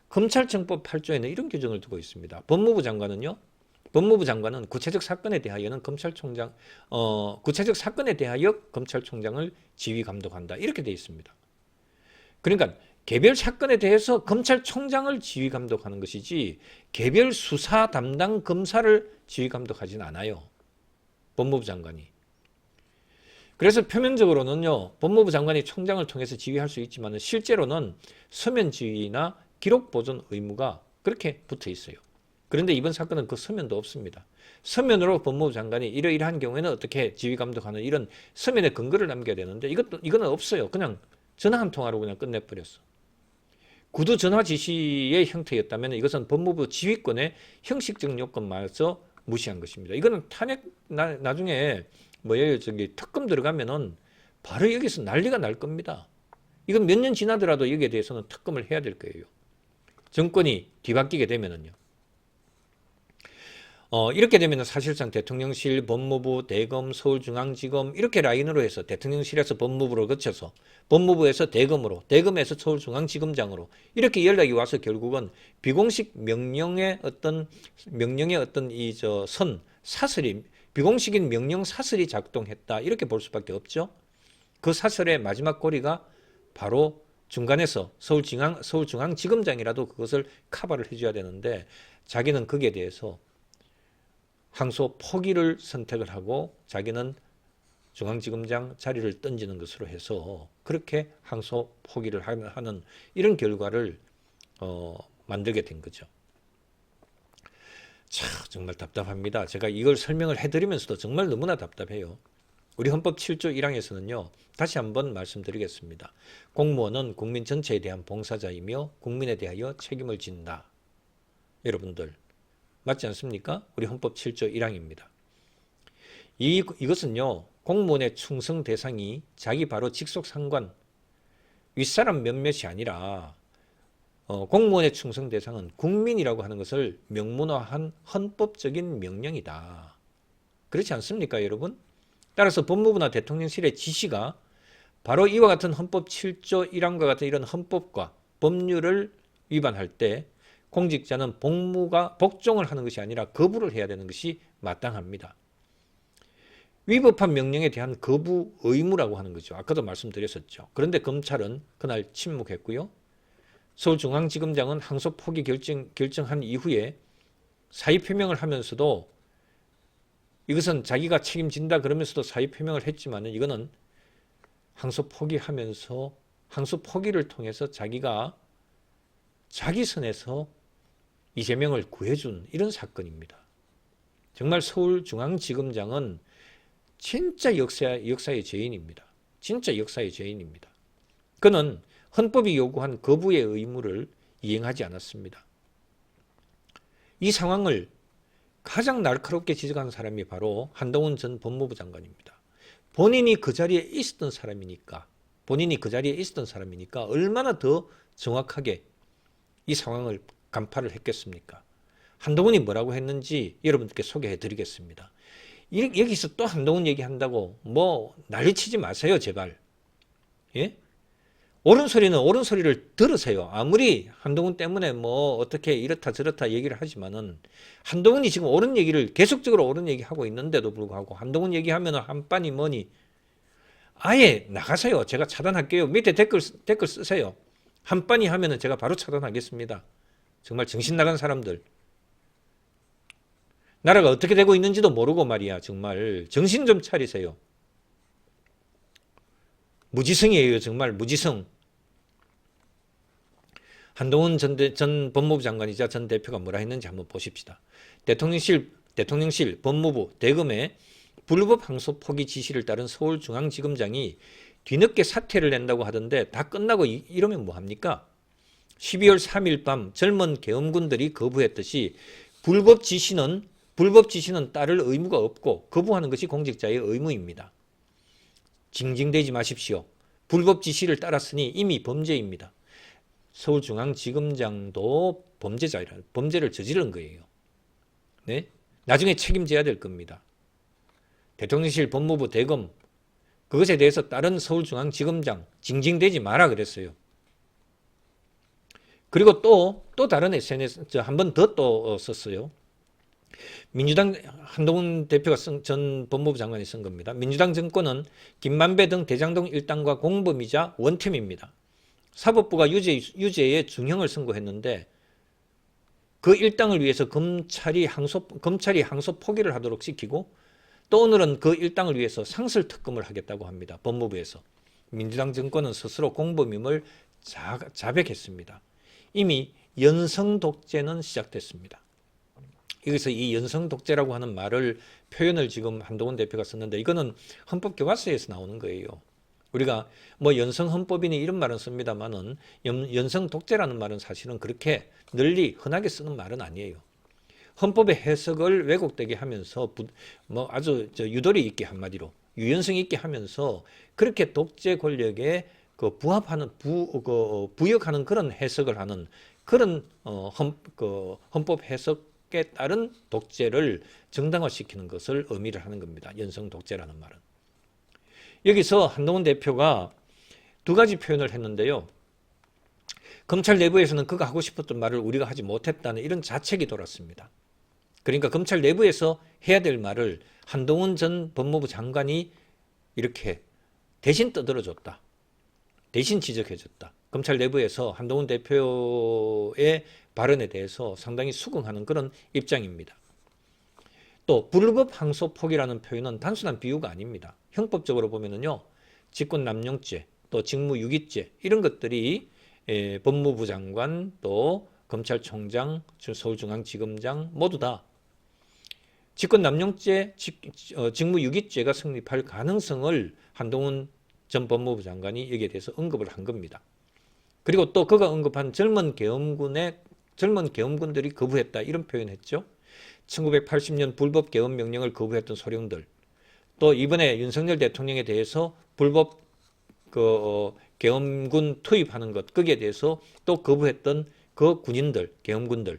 검찰청법 8조에는 이런 규정을 두고 있습니다. 법무부 장관은 구체적 사건에 대하여는 구체적 사건에 대하여 검찰총장을 지휘 감독한다. 이렇게 되어 있습니다. 그러니까 개별 사건에 대해서 검찰총장을 지휘 감독하는 것이지 개별 수사 담당 검사를 지휘 감독하지는 않아요. 법무부 장관이. 그래서 표면적으로는요, 법무부 장관이 총장을 통해서 지휘할 수 있지만 실제로는 서면 지휘나 기록 보존 의무가 그렇게 붙어 있어요. 그런데 이번 사건은 그 서면도 없습니다. 서면으로 법무부 장관이 이러이러한 경우에는 어떻게 지휘 감독하는 이런 서면의 근거를 남겨야 되는데 이거는 없어요. 그냥 전화 한 통화로 그냥 끝내버렸어. 구두 전화 지시의 형태였다면 이것은 법무부 지휘권의 형식적 요건마저 무시한 것입니다. 이거는 탄핵 나중에 특검 들어가면은 바로 여기서 난리가 날 겁니다. 이건 몇 년 지나더라도 여기에 대해서는 특검을 해야 될 거예요. 정권이 뒤바뀌게 되면은요. 이렇게 되면 사실상 대통령실, 법무부, 대검, 서울중앙지검 이렇게 라인으로 해서 대통령실에서 법무부로 거쳐서 법무부에서 대검으로, 대검에서 서울중앙지검장으로 이렇게 연락이 와서 결국은 비공식 명령의 어떤 사설이 비공식인 명령 사설이 작동했다 이렇게 볼 수밖에 없죠. 그 사설의 마지막 고리가 바로 중간에서 서울중앙지검장이라도 그것을 커버를 해줘야 되는데 자기는 거기에 대해서 항소 포기를 선택을 하고 자기는 중앙지검장 자리를 던지는 것으로 해서 그렇게 항소 포기를 하는 이런 결과를 만들게 된 거죠. 참 정말 답답합니다. 제가 이걸 설명을 해드리면서도 정말 너무나 답답해요. 우리 헌법 7조 1항에서는요. 다시 한번 말씀드리겠습니다. 공무원은 국민 전체에 대한 봉사자이며 국민에 대하여 책임을 진다. 여러분들 맞지 않습니까? 우리 헌법 7조 1항입니다. 이것은요. 공무원의 충성 대상이 자기 바로 직속 상관 윗사람 몇몇이 아니라 공무원의 충성 대상은 국민이라고 하는 것을 명문화한 헌법적인 명령이다. 그렇지 않습니까, 여러분? 따라서 법무부나 대통령실의 지시가 바로 이와 같은 헌법 7조 1항과 같은 이런 헌법과 법률을 위반할 때 공직자는 복종을 하는 것이 아니라 거부를 해야 되는 것이 마땅합니다. 위법한 명령에 대한 거부 의무라고 하는 거죠. 아까도 말씀드렸었죠. 그런데 검찰은 그날 침묵했고요. 서울중앙지검장은 항소 포기 결정한 이후에 사의 표명을 하면서도 이것은 자기가 책임진다 그러면서도 사의 표명을 했지만 이거는 항소 포기하면서 항소 포기를 통해서 자기가 자기 선에서 이재명을 구해준 이런 사건입니다. 정말 서울중앙지검장은 진짜 역사의 죄인입니다. 진짜 역사의 죄인입니다. 그는 헌법이 요구한 거부의 의무를 이행하지 않았습니다. 이 상황을 가장 날카롭게 지적한 사람이 바로 한동훈 전 법무부 장관입니다. 본인이 그 자리에 있었던 사람이니까 얼마나 더 정확하게 이 상황을 간파를 했겠습니까? 한동훈이 뭐라고 했는지 여러분들께 소개해 드리겠습니다. 여기서 또 한동훈 얘기한다고 난리치지 마세요, 제발. 예? 옳은 소리는 옳은 소리를 들으세요. 아무리 한동훈 때문에 어떻게 이렇다 저렇다 얘기를 하지만은 한동훈이 지금 계속적으로 옳은 얘기 하고 있는데도 불구하고 한동훈 얘기하면 한판이 뭐니 아예 나가세요. 제가 차단할게요. 밑에 댓글 쓰세요. 한판이 하면은 제가 바로 차단하겠습니다. 정말 정신 나간 사람들. 나라가 어떻게 되고 있는지도 모르고 말이야. 정말 정신 좀 차리세요. 무지성이에요. 정말 무지성. 한동훈 전 법무부 장관이자 전 대표가 뭐라 했는지 한번 보십시다. 대통령실 대통령실, 법무부, 대검의 불법 항소 포기 지시를 따른 서울중앙지검장이 뒤늦게 사퇴를 낸다고 하던데 다 끝나고 이러면 뭐합니까? 12월 3일 밤 젊은 계엄군들이 거부했듯이 불법 지시는 따를 의무가 없고 거부하는 것이 공직자의 의무입니다. 징징대지 마십시오. 불법 지시를 따랐으니 이미 범죄입니다. 서울중앙지검장도 범죄를 저지른 거예요. 네? 나중에 책임져야 될 겁니다. 대통령실, 법무부, 대검 그것에 대해서 다른 서울중앙지검장 징징대지 마라 그랬어요. 그리고 또 다른 SNS 한 번 더 또 썼어요. 민주당 한동훈 대표가 전 법무부 장관이 쓴 겁니다. 민주당 정권은 김만배 등 대장동 일당과 공범이자 원팀입니다. 사법부가 유죄의 중형을 선고했는데 그 일당을 위해서 검찰이 항소 포기를 하도록 시키고 또 오늘은 그 일당을 위해서 상설 특검을 하겠다고 합니다. 법무부에서. 민주당 정권은 스스로 공범임을 자백했습니다. 이미 연성 독재는 시작됐습니다. 여기서 이 연성 독재라고 하는 표현을 지금 한동훈 대표가 썼는데 이거는 헌법교과서에서 나오는 거예요. 우리가 뭐 연성 헌법이니 이런 말은 씁니다만은 연성 독재라는 말은 사실은 그렇게 널리 흔하게 쓰는 말은 아니에요. 헌법의 해석을 왜곡되게 하면서 뭐 아주 유도리 있게 한마디로 유연성 있게 하면서 그렇게 독재 권력에 부역하는 그런 해석을 하는 그런 헌법 해석에 따른 독재를 정당화시키는 것을 의미를 하는 겁니다. 연성 독재라는 말은. 여기서 한동훈 대표가 두 가지 표현을 했는데요. 검찰 내부에서는 그가 하고 싶었던 말을 우리가 하지 못했다는 이런 자책이 돌았습니다. 그러니까 검찰 내부에서 해야 될 말을 한동훈 전 법무부 장관이 이렇게 대신 떠들어줬다. 대신 지적해줬다. 검찰 내부에서 한동훈 대표의 발언에 대해서 상당히 수긍하는 그런 입장입니다. 또 불법 항소 포기라는 표현은 단순한 비유가 아닙니다. 형법적으로 보면은요, 직권남용죄, 또 직무유기죄 이런 것들이 법무부 장관, 또 검찰총장, 서울중앙지검장 모두 다 직권남용죄, 직무유기죄가 성립할 가능성을 한동훈 전 법무부 장관이 여기에 대해서 언급을 한 겁니다. 그리고 또 그가 언급한 젊은 계엄군들이 거부했다 이런 표현했죠. 1980년 불법 계엄 명령을 거부했던 소령들, 또 이번에 윤석열 대통령에 대해서 불법 계엄군 투입하는 것 거기에 대해서 또 거부했던 그 군인들, 계엄군들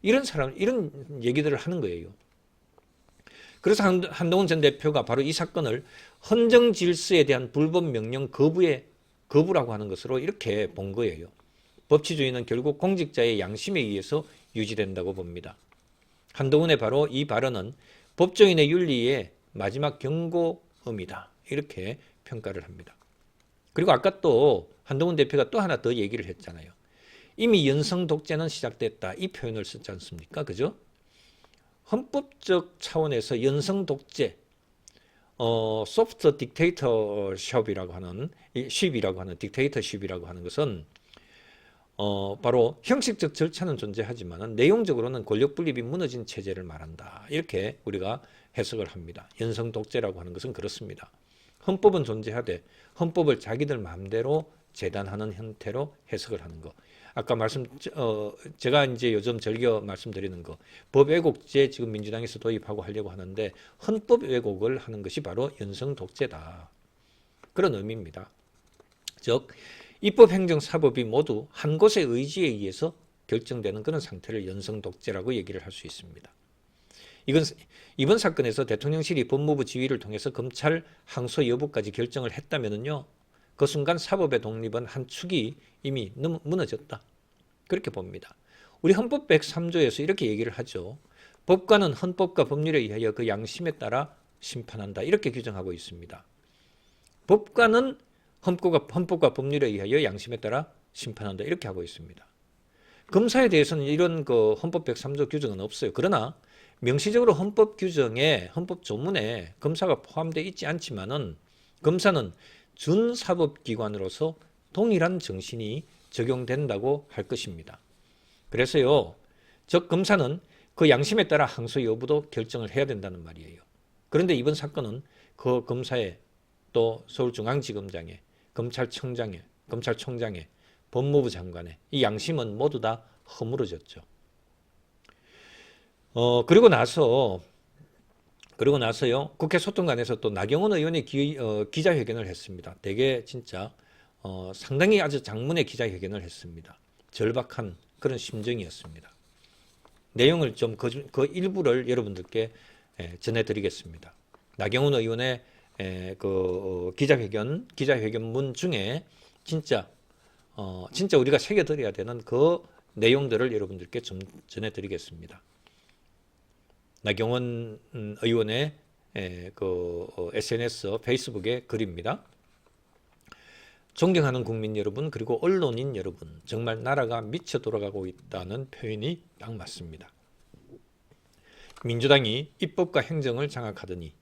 이런 얘기들을 하는 거예요. 그래서 한동훈 전 대표가 바로 이 사건을 헌정 질서에 대한 불법 명령 거부라고 하는 것으로 이렇게 본 거예요. 법치주의는 결국 공직자의 양심에 의해서 유지된다고 봅니다. 한동훈의 바로 이 발언은 법조인의 윤리의 마지막 경고음이다. 이렇게 평가를 합니다. 그리고 아까 또 한동훈 대표가 또 하나 더 얘기를 했잖아요. 이미 연성 독재는 시작됐다. 이 표현을 썼지 않습니까? 그죠? 헌법적 차원에서 연성 독재, 소프트 딕테이터십이라고 하는 딕테이터십이라고 하는 것은 바로 형식적 절차는 존재하지만 내용적으로는 권력 분립이 무너진 체제를 말한다. 이렇게 우리가 해석을 합니다. 연성 독재라고 하는 것은 그렇습니다. 헌법은 존재하되 헌법을 자기들 마음대로 재단하는 형태로 해석을 하는 것. 아까 제가 이제 요즘 즐겨 말씀드리는 거, 법 왜곡죄 지금 민주당에서 도입하고 하려고 하는데 헌법 왜곡을 하는 것이 바로 연성 독재다. 그런 의미입니다. 즉 입법, 행정, 사법이 모두 한 곳의 의지에 의해서 결정되는 그런 상태를 연성 독재라고 얘기를 할 수 있습니다. 이번 사건에서 대통령실이 법무부 지휘를 통해서 검찰 항소 여부까지 결정을 했다면요, 그 순간 사법의 독립은 한 축이 이미 무너졌다. 그렇게 봅니다. 우리 헌법 103조에서 이렇게 얘기를 하죠. 법관은 헌법과 법률에 의하여 그 양심에 따라 심판한다. 이렇게 규정하고 있습니다. 법관은 헌법과 법률에 의하여 양심에 따라 심판한다. 이렇게 하고 있습니다. 검사에 대해서는 이런 헌법 103조 규정은 없어요. 그러나 명시적으로 헌법 규정에, 헌법 조문에 검사가 포함되어 있지 않지만은 검사는 준사법기관으로서 동일한 정신이 적용된다고 할 것입니다. 그래서요, 즉 검사는 그 양심에 따라 항소 여부도 결정을 해야 된다는 말이에요. 그런데 이번 사건은 그 검사의 또 서울중앙지검장의 검찰청장의 법무부 장관의 이 양심은 모두 다 허물어졌죠. 그리고 나서요 국회 소통관에서 또 나경원 의원이 기자회견을 했습니다. 되게 진짜 상당히 아주 장문의 기자회견을 했습니다. 절박한 그런 심정이었습니다. 내용을 좀 그 일부를 여러분들께 전해드리겠습니다. 나경원 의원의 그 기자회견문 중에 진짜 우리가 새겨드려야 되는 그 내용들을 여러분들께 좀 전해드리겠습니다. 나경원 의원의 그 SNS 페이스북의 글입니다. 존경하는 국민 여러분 그리고 언론인 여러분, 정말 나라가 미쳐 돌아가고 있다는 표현이 딱 맞습니다. 민주당이 입법과 행정을 장악하더니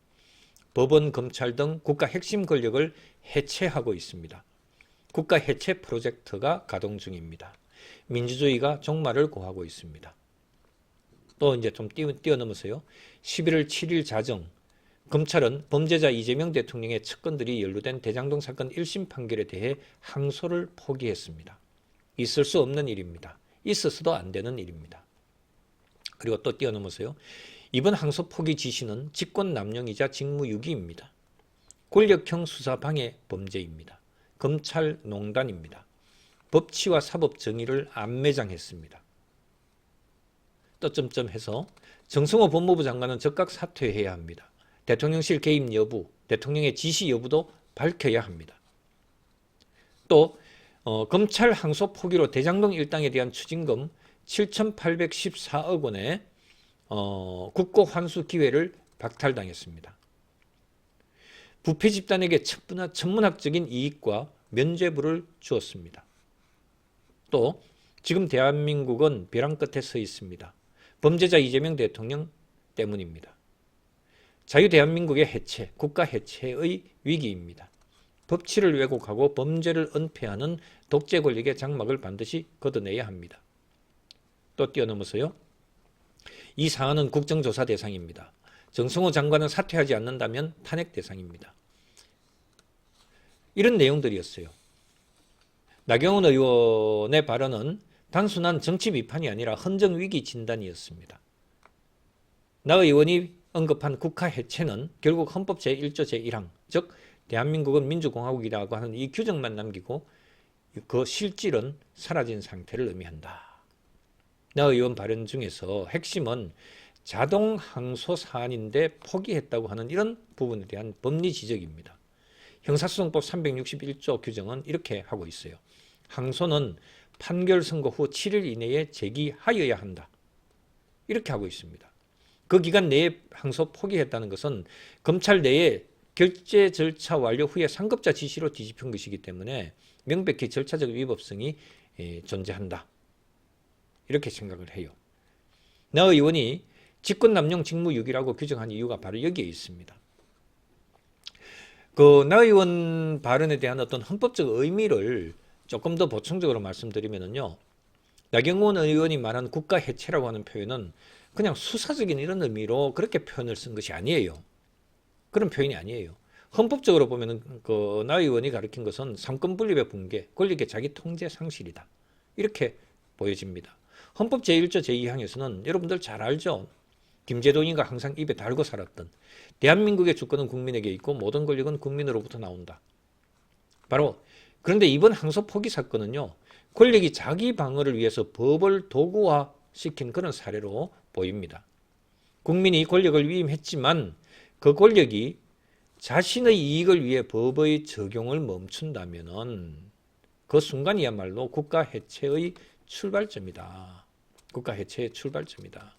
법원, 검찰 등 국가 핵심 권력을 해체하고 있습니다. 국가 해체 프로젝트가 가동 중입니다. 민주주의가 종말을 고하고 있습니다. 또 이제 좀 뛰어넘으세요. 11월 7일 자정, 검찰은 범죄자 이재명 대통령의 측근들이 연루된 대장동 사건 1심 판결에 대해 항소를 포기했습니다. 있을 수 없는 일입니다. 있어서도 안 되는 일입니다. 그리고 또 뛰어넘으세요. 이번 항소 포기 지시는 직권남용이자 직무유기입니다. 권력형 수사방해 범죄입니다. 검찰농단입니다. 법치와 사법정의를 안매장했습니다. 또 점점해서 정성호 법무부 장관은 즉각 사퇴해야 합니다. 대통령실 개입 여부, 대통령의 지시 여부도 밝혀야 합니다. 또 검찰 항소 포기로 대장동 일당에 대한 추징금 7,814억 원의 국고 환수 기회를 박탈당했습니다. 부패 집단에게 천문학적인 이익과 면죄부를 주었습니다. 또 지금 대한민국은 벼랑 끝에 서 있습니다. 범죄자 이재명 대통령 때문입니다. 자유대한민국의 해체, 국가 해체의 위기입니다. 법치를 왜곡하고 범죄를 은폐하는 독재 권력의 장막을 반드시 걷어내야 합니다. 또 뛰어넘어서요. 이 사안은 국정조사 대상입니다. 정성호 장관은 사퇴하지 않는다면 탄핵 대상입니다. 이런 내용들이었어요. 나경원 의원의 발언은 단순한 정치 비판이 아니라 헌정위기 진단이었습니다. 나 의원이 언급한 국가 해체는 결국 헌법 제1조 제1항, 즉 대한민국은 민주공화국이라고 하는 이 규정만 남기고 그 실질은 사라진 상태를 의미한다. 나 의원 발언 중에서 핵심은 자동 항소 사안인데 포기했다고 하는 이런 부분에 대한 법리 지적입니다. 형사소송법 361조 규정은 이렇게 하고 있어요. 항소는 판결 선고 후 7일 이내에 제기하여야 한다. 이렇게 하고 있습니다. 그 기간 내에 항소 포기했다는 것은 검찰 내에 결재 절차 완료 후에 상급자 지시로 뒤집힌 것이기 때문에 명백히 절차적 위법성이 존재한다. 이렇게 생각을 해요. 나 의원이 직권남용 직무유기라고 규정한 이유가 바로 여기에 있습니다. 그 나 의원 발언에 대한 어떤 헌법적 의미를 조금 더 보충적으로 말씀드리면요. 나경원 의원이 말한 국가 해체라고 하는 표현은 그냥 수사적인 이런 의미로 그렇게 표현을 쓴 것이 아니에요. 그런 표현이 아니에요. 헌법적으로 보면은 그 나 의원이 가리킨 것은 삼권 분립의 붕괴, 권력의 자기 통제 상실이다. 이렇게 보여집니다. 헌법 제1조 제2항에서는 여러분들 잘 알죠? 김제동이가 항상 입에 달고 살았던 대한민국의 주권은 국민에게 있고 모든 권력은 국민으로부터 나온다. 바로 그런데 이번 항소 포기 사건은요. 권력이 자기 방어를 위해서 법을 도구화시킨 그런 사례로 보입니다. 국민이 권력을 위임했지만 그 권력이 자신의 이익을 위해 법의 적용을 멈춘다면은 그 순간이야말로 국가 해체의 출발점이다. 국가 해체의 출발점이다.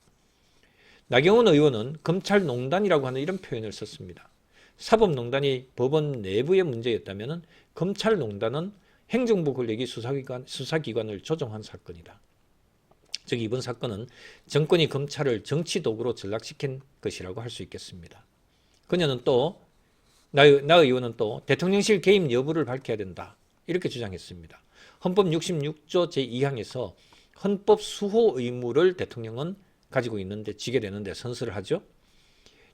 나경원 의원은 검찰농단이라고 하는 이런 표현을 썼습니다. 사법농단이 법원 내부의 문제였다면 검찰농단은 행정부 권력이 수사기관을 조종한 사건이다. 즉 이번 사건은 정권이 검찰을 정치도구로 전락시킨 것이라고 할 수 있겠습니다. 그녀는 또 나 의원은 또 대통령실 개입 여부를 밝혀야 된다. 이렇게 주장했습니다. 헌법 66조 제2항에서 헌법 수호 의무를 대통령은 가지고 있는데 지게 되는데 선서를 하죠.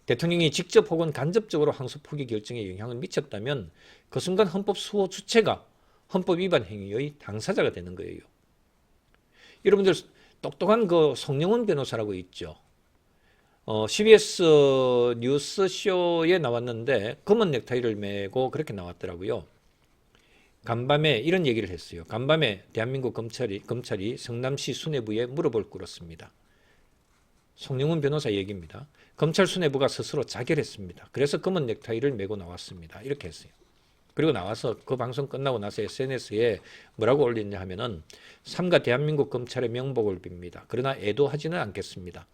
대통령이 직접 혹은 간접적으로 항소 포기 결정에 영향을 미쳤다면 그 순간 헌법 수호 주체가 헌법 위반 행위의 당사자가 되는 거예요. 여러분들 똑똑한 그 송영훈 변호사라고 있죠. CBS 뉴스 쇼에 나왔는데 검은 넥타이를 메고 그렇게 나왔더라고요. 간밤에 이런 얘기를 했어요. 간밤에 대한민국 검찰이 성남시 수뇌부에 물어볼 꿇었습니다. 송영훈 변호사 얘기입니다. 검찰 수뇌부가 스스로 자결했습니다. 그래서 검은 넥타이를 메고 나왔습니다. 이렇게 했어요. 그리고 나와서 그 방송 끝나고 나서 SNS에 뭐라고 올렸냐 하면은 삼가 대한민국 검찰의 명복을 빕니다. 그러나 애도하지는 않겠습니다.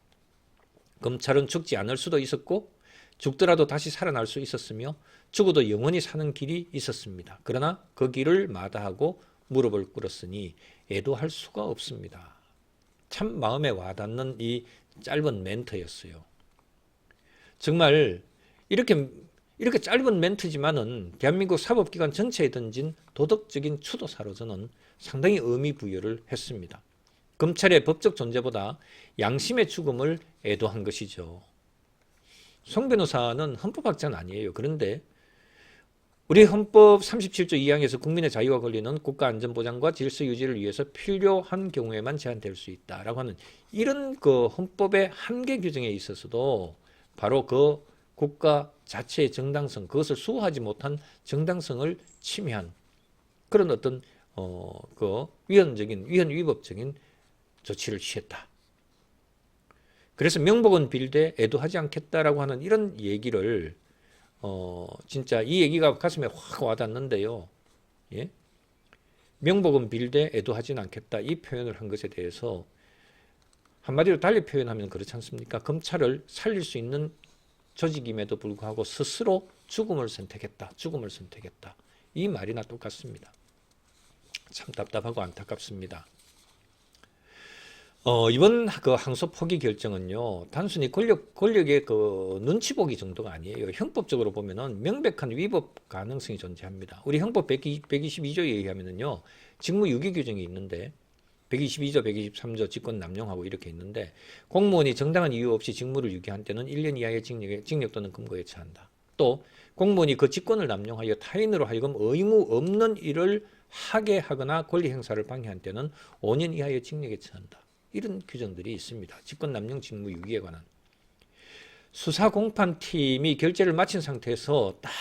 검찰은 죽지 않을 수도 있었고 죽더라도 다시 살아날 수 있었으며 죽어도 영원히 사는 길이 있었습니다. 그러나 그 길을 마다하고 무릎을 꿇었으니 애도할 수가 없습니다. 참 마음에 와닿는 이 짧은 멘트였어요. 정말 이렇게 짧은 멘트지만은 대한민국 사법기관 전체에 던진 도덕적인 추도사로 저는 상당히 의미 부여를 했습니다. 검찰의 법적 존재보다 양심의 죽음을 애도한 것이죠. 송 변호사는 헌법학자는 아니에요. 그런데 우리 헌법 37조 2항에서 국민의 자유와 권리는 국가안전보장과 질서 유지를 위해서 필요한 경우에만 제한될 수 있다라고 하는 이런 그 헌법의 한계 규정에 있어서도 바로 그 국가 자체의 정당성, 그것을 수호하지 못한 정당성을 침해한 그런 어떤 그 위헌 위법적인 조치를 취했다. 그래서 명복은 빌되 애도하지 않겠다라고 하는 이런 얘기를 진짜 이 얘기가 가슴에 확 와닿는데요. 예? 명복은 빌되 애도하지는 않겠다 이 표현을 한 것에 대해서 한마디로 달리 표현하면 그렇지 않습니까? 검찰을 살릴 수 있는 조직임에도 불구하고 스스로 죽음을 선택했다. 이 말이나 똑같습니다. 참 답답하고 안타깝습니다. 이번 그 항소 포기 결정은요, 단순히 권력의 그 눈치 보기 정도가 아니에요. 형법적으로 보면은 명백한 위법 가능성이 존재합니다. 우리 형법 122조에 의하면은요, 직무유기 규정이 있는데, 122조, 123조 직권 남용하고 이렇게 있는데, 공무원이 정당한 이유 없이 직무를 유기한 때는 1년 이하의 징역 또는 금고에 처한다. 또, 공무원이 그 직권을 남용하여 타인으로 하여금 의무 없는 일을 하게 하거나 권리 행사를 방해한 때는 5년 이하의 징역에 처한다. 이런 규정들이 있습니다. 직권 남용 직무 유기에 관한. 수사 공판팀이 결재를 마친 상태에서 딱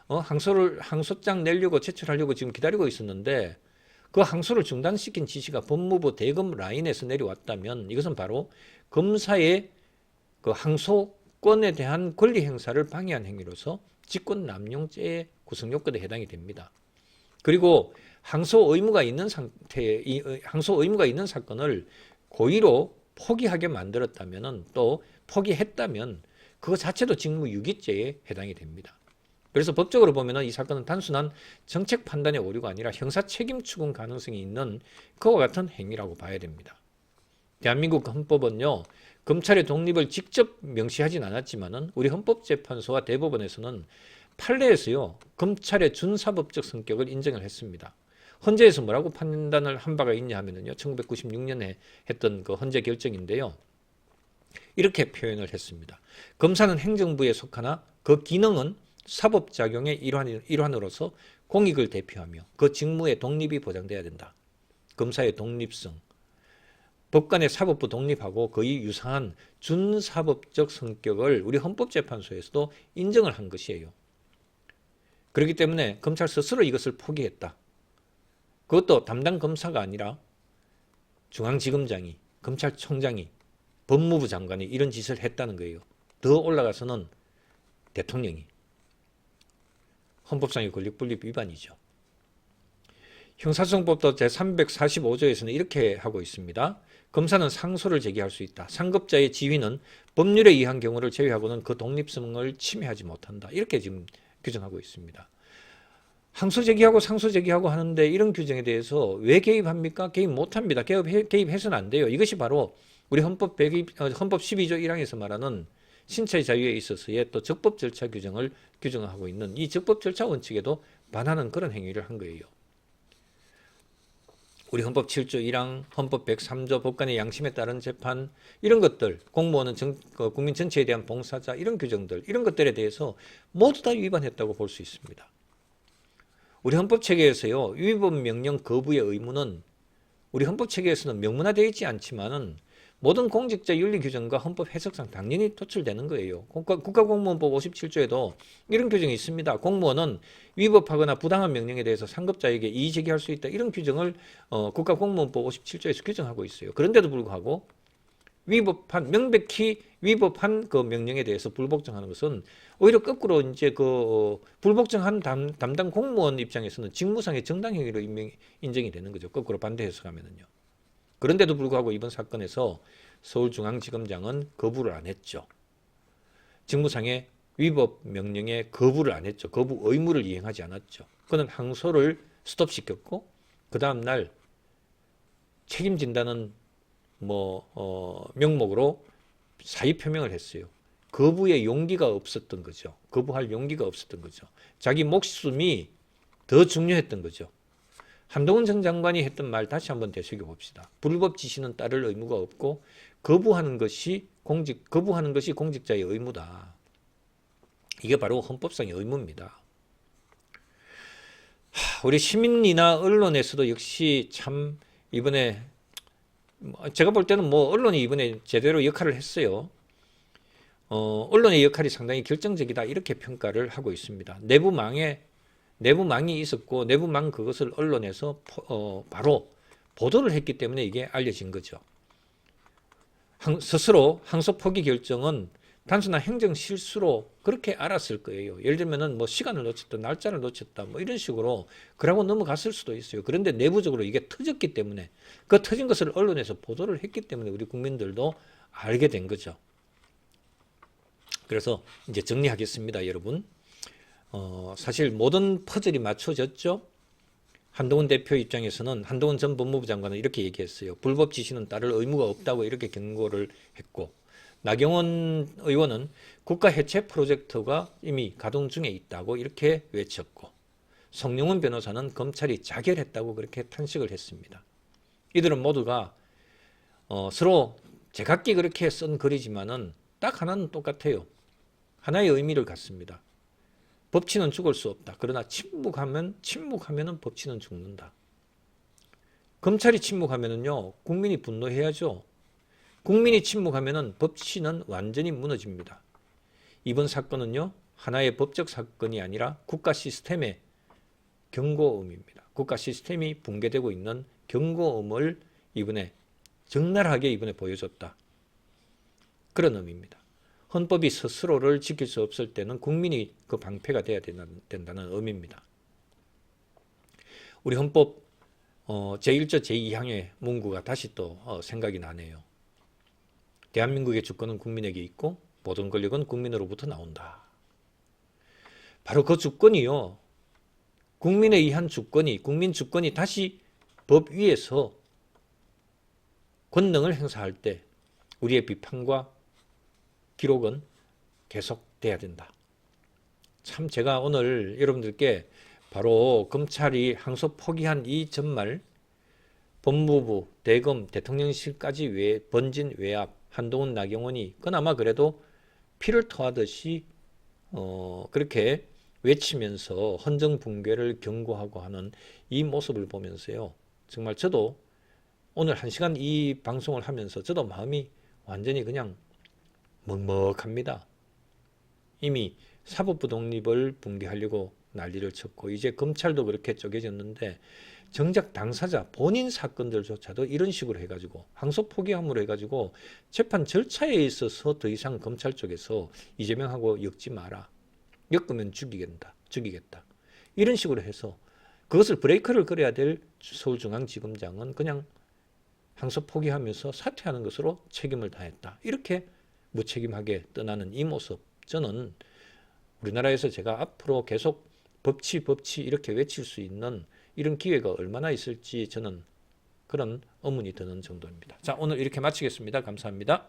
항소장 내려고 제출하려고 지금 기다리고 있었는데 그 항소를 중단시킨 지시가 법무부 대검 라인에서 내려왔다면 이것은 바로 검사의 그 항소권에 대한 권리 행사를 방해한 행위로서 직권 남용죄의 구성 요건에 해당이 됩니다. 그리고 항소 의무가 있는 사건을 고의로 포기하게 만들었다면 또 포기했다면 그거 자체도 직무유기죄에 해당이 됩니다. 그래서 법적으로 보면 이 사건은 단순한 정책 판단의 오류가 아니라 형사 책임 추궁 가능성이 있는 그와 같은 행위라고 봐야 됩니다. 대한민국 헌법은요, 검찰의 독립을 직접 명시하진 않았지만은 우리 헌법재판소와 대법원에서는 판례에서요, 검찰의 준사법적 성격을 인정을 했습니다. 헌재에서 뭐라고 판단을 한 바가 있냐 하면요, 1996년에 했던 그 헌재 결정인데요. 이렇게 표현을 했습니다. 검사는 행정부에 속하나 그 기능은 사법작용의 일환으로서 공익을 대표하며 그 직무의 독립이 보장돼야 된다. 검사의 독립성, 법관의 사법부 독립하고 거의 유사한 준사법적 성격을 우리 헌법재판소에서도 인정을 한 것이에요. 그렇기 때문에 검찰 스스로 이것을 포기했다. 그것도 담당 검사가 아니라 중앙지검장이, 검찰총장이, 법무부 장관이 이런 짓을 했다는 거예요. 더 올라가서는 대통령이. 헌법상의 권력분립 위반이죠. 형사소송법도 제345조에서는 이렇게 하고 있습니다. 검사는 상소를 제기할 수 있다. 상급자의 지휘는 법률에 의한 경우를 제외하고는 그 독립성을 침해하지 못한다. 이렇게 지금 규정하고 있습니다. 항소 제기하고 상소 제기하고 하는데 이런 규정에 대해서 왜 개입합니까? 개입 못합니다. 개입해서는 안 돼요. 이것이 바로 우리 헌법 12조 1항에서 말하는 신체의 자유에 있어서의 또 적법 절차 규정을 규정하고 있는 이 적법 절차 원칙에도 반하는 그런 행위를 한 거예요. 우리 헌법 7조 1항, 헌법 103조 법관의 양심에 따른 재판 이런 것들, 공무원은 국민 전체에 대한 봉사자 이런 규정들 이런 것들에 대해서 모두 다 위반했다고 볼 수 있습니다. 우리 헌법 체계에서요 위법 명령 거부의 의무는 우리 헌법 체계에서는 명문화되어 있지 않지만은 모든 공직자 윤리 규정과 헌법 해석상 당연히 도출되는 거예요. 국가공무원법 57조에도 이런 규정이 있습니다. 공무원은 위법하거나 부당한 명령에 대해서 상급자에게 이의 제기할 수 있다. 이런 규정을 국가공무원법 57조에서 규정하고 있어요. 그런데도 불구하고 명백히 위법한 그 명령에 대해서 불복종하는 것은 오히려 거꾸로 이제 불복종한 담당 공무원 입장에서는 직무상의 정당행위로 인정이 되는 거죠. 거꾸로 반대 해석하면은요. 그런데도 불구하고 이번 사건에서 서울중앙지검장은 거부를 안 했죠. 직무상의 위법 명령에 거부를 안 했죠. 거부 의무를 이행하지 않았죠. 그는 항소를 스톱시켰고 그 다음 날 책임진다는 명목으로 사의 표명을 했어요. 거부의 용기가 없었던 거죠. 거부할 용기가 없었던 거죠. 자기 목숨이 더 중요했던 거죠. 한동훈 전 장관이 했던 말 다시 한번 되새겨 봅시다. 불법 지시는 따를 의무가 없고 거부하는 것이 공직자의 의무다. 이게 바로 헌법상의 의무입니다. 우리 시민이나 언론에서도 역시 참 이번에 제가 볼 때는 언론이 이번에 제대로 역할을 했어요. 언론의 역할이 상당히 결정적이다 이렇게 평가를 하고 있습니다. 내부망이 있었고 내부망 그것을 언론에서 바로 보도를 했기 때문에 이게 알려진 거죠. 스스로 항소 포기 결정은 단순한 행정 실수로 그렇게 알았을 거예요. 예를 들면은 시간을 놓쳤다, 날짜를 놓쳤다, 이런 식으로 그러고 넘어갔을 수도 있어요. 그런데 내부적으로 이게 터졌기 때문에 그 터진 것을 언론에서 보도를 했기 때문에 우리 국민들도 알게 된 거죠. 그래서 이제 정리하겠습니다, 여러분. 사실 모든 퍼즐이 맞춰졌죠. 한동훈 대표 입장에서는 한동훈 전 법무부 장관은 이렇게 얘기했어요. 불법 지시는 따를 의무가 없다고 이렇게 경고를 했고 나경원 의원은 국가 해체 프로젝트가 이미 가동 중에 있다고 이렇게 외쳤고 성룡은 변호사는 검찰이 자결했다고 그렇게 탄식을 했습니다. 이들은 모두가 서로 제각기 그렇게 쓴 글이지만은 딱 하나는 똑같아요. 하나의 의미를 갖습니다. 법치는 죽을 수 없다. 그러나 침묵하면은 법치는 죽는다. 검찰이 침묵하면은요, 국민이 분노해야죠. 국민이 침묵하면은 법치는 완전히 무너집니다. 이번 사건은요, 하나의 법적 사건이 아니라 국가 시스템의 경고음입니다. 국가 시스템이 붕괴되고 있는 경고음을 적나라하게 이번에 보여줬다. 그런 의미입니다. 헌법이 스스로를 지킬 수 없을 때는 국민이 그 방패가 돼야 된다는 의미입니다. 우리 헌법 제1조 제2항의 문구가 다시 또 생각이 나네요. 대한민국의 주권은 국민에게 있고 모든 권력은 국민으로부터 나온다. 바로 그 주권이요. 국민에 의한 주권이, 국민 주권이 다시 법 위에서 권능을 행사할 때 우리의 비판과 기록은 계속돼야 된다. 참 제가 오늘 여러분들께 바로 검찰이 항소 포기한 이 전말 법무부, 대검, 대통령실까지 번진 외압, 한동훈, 나경원이 그나마 그래도 피를 토하듯이 그렇게 외치면서 헌정 붕괴를 경고하고 하는 이 모습을 보면서요. 정말 저도 오늘 1시간 이 방송을 하면서 저도 마음이 완전히 그냥 먹먹합니다. 이미 사법부 독립을 붕괴하려고 난리를 쳤고 이제 검찰도 그렇게 쪼개졌는데 정작 당사자 본인 사건들조차도 이런 식으로 해가지고 항소 포기함으로 해가지고 재판 절차에 있어서 더 이상 검찰 쪽에서 이재명하고 엮지 마라. 엮으면 죽이겠다. 이런 식으로 해서 그것을 브레이크를 걸어야 될 서울중앙지검장은 그냥 항소 포기하면서 사퇴하는 것으로 책임을 다했다. 이렇게 무책임하게 떠나는 이 모습, 저는 우리나라에서 제가 앞으로 계속 법치 이렇게 외칠 수 있는 이런 기회가 얼마나 있을지 저는 그런 의문이 드는 정도입니다. 자, 오늘 이렇게 마치겠습니다. 감사합니다.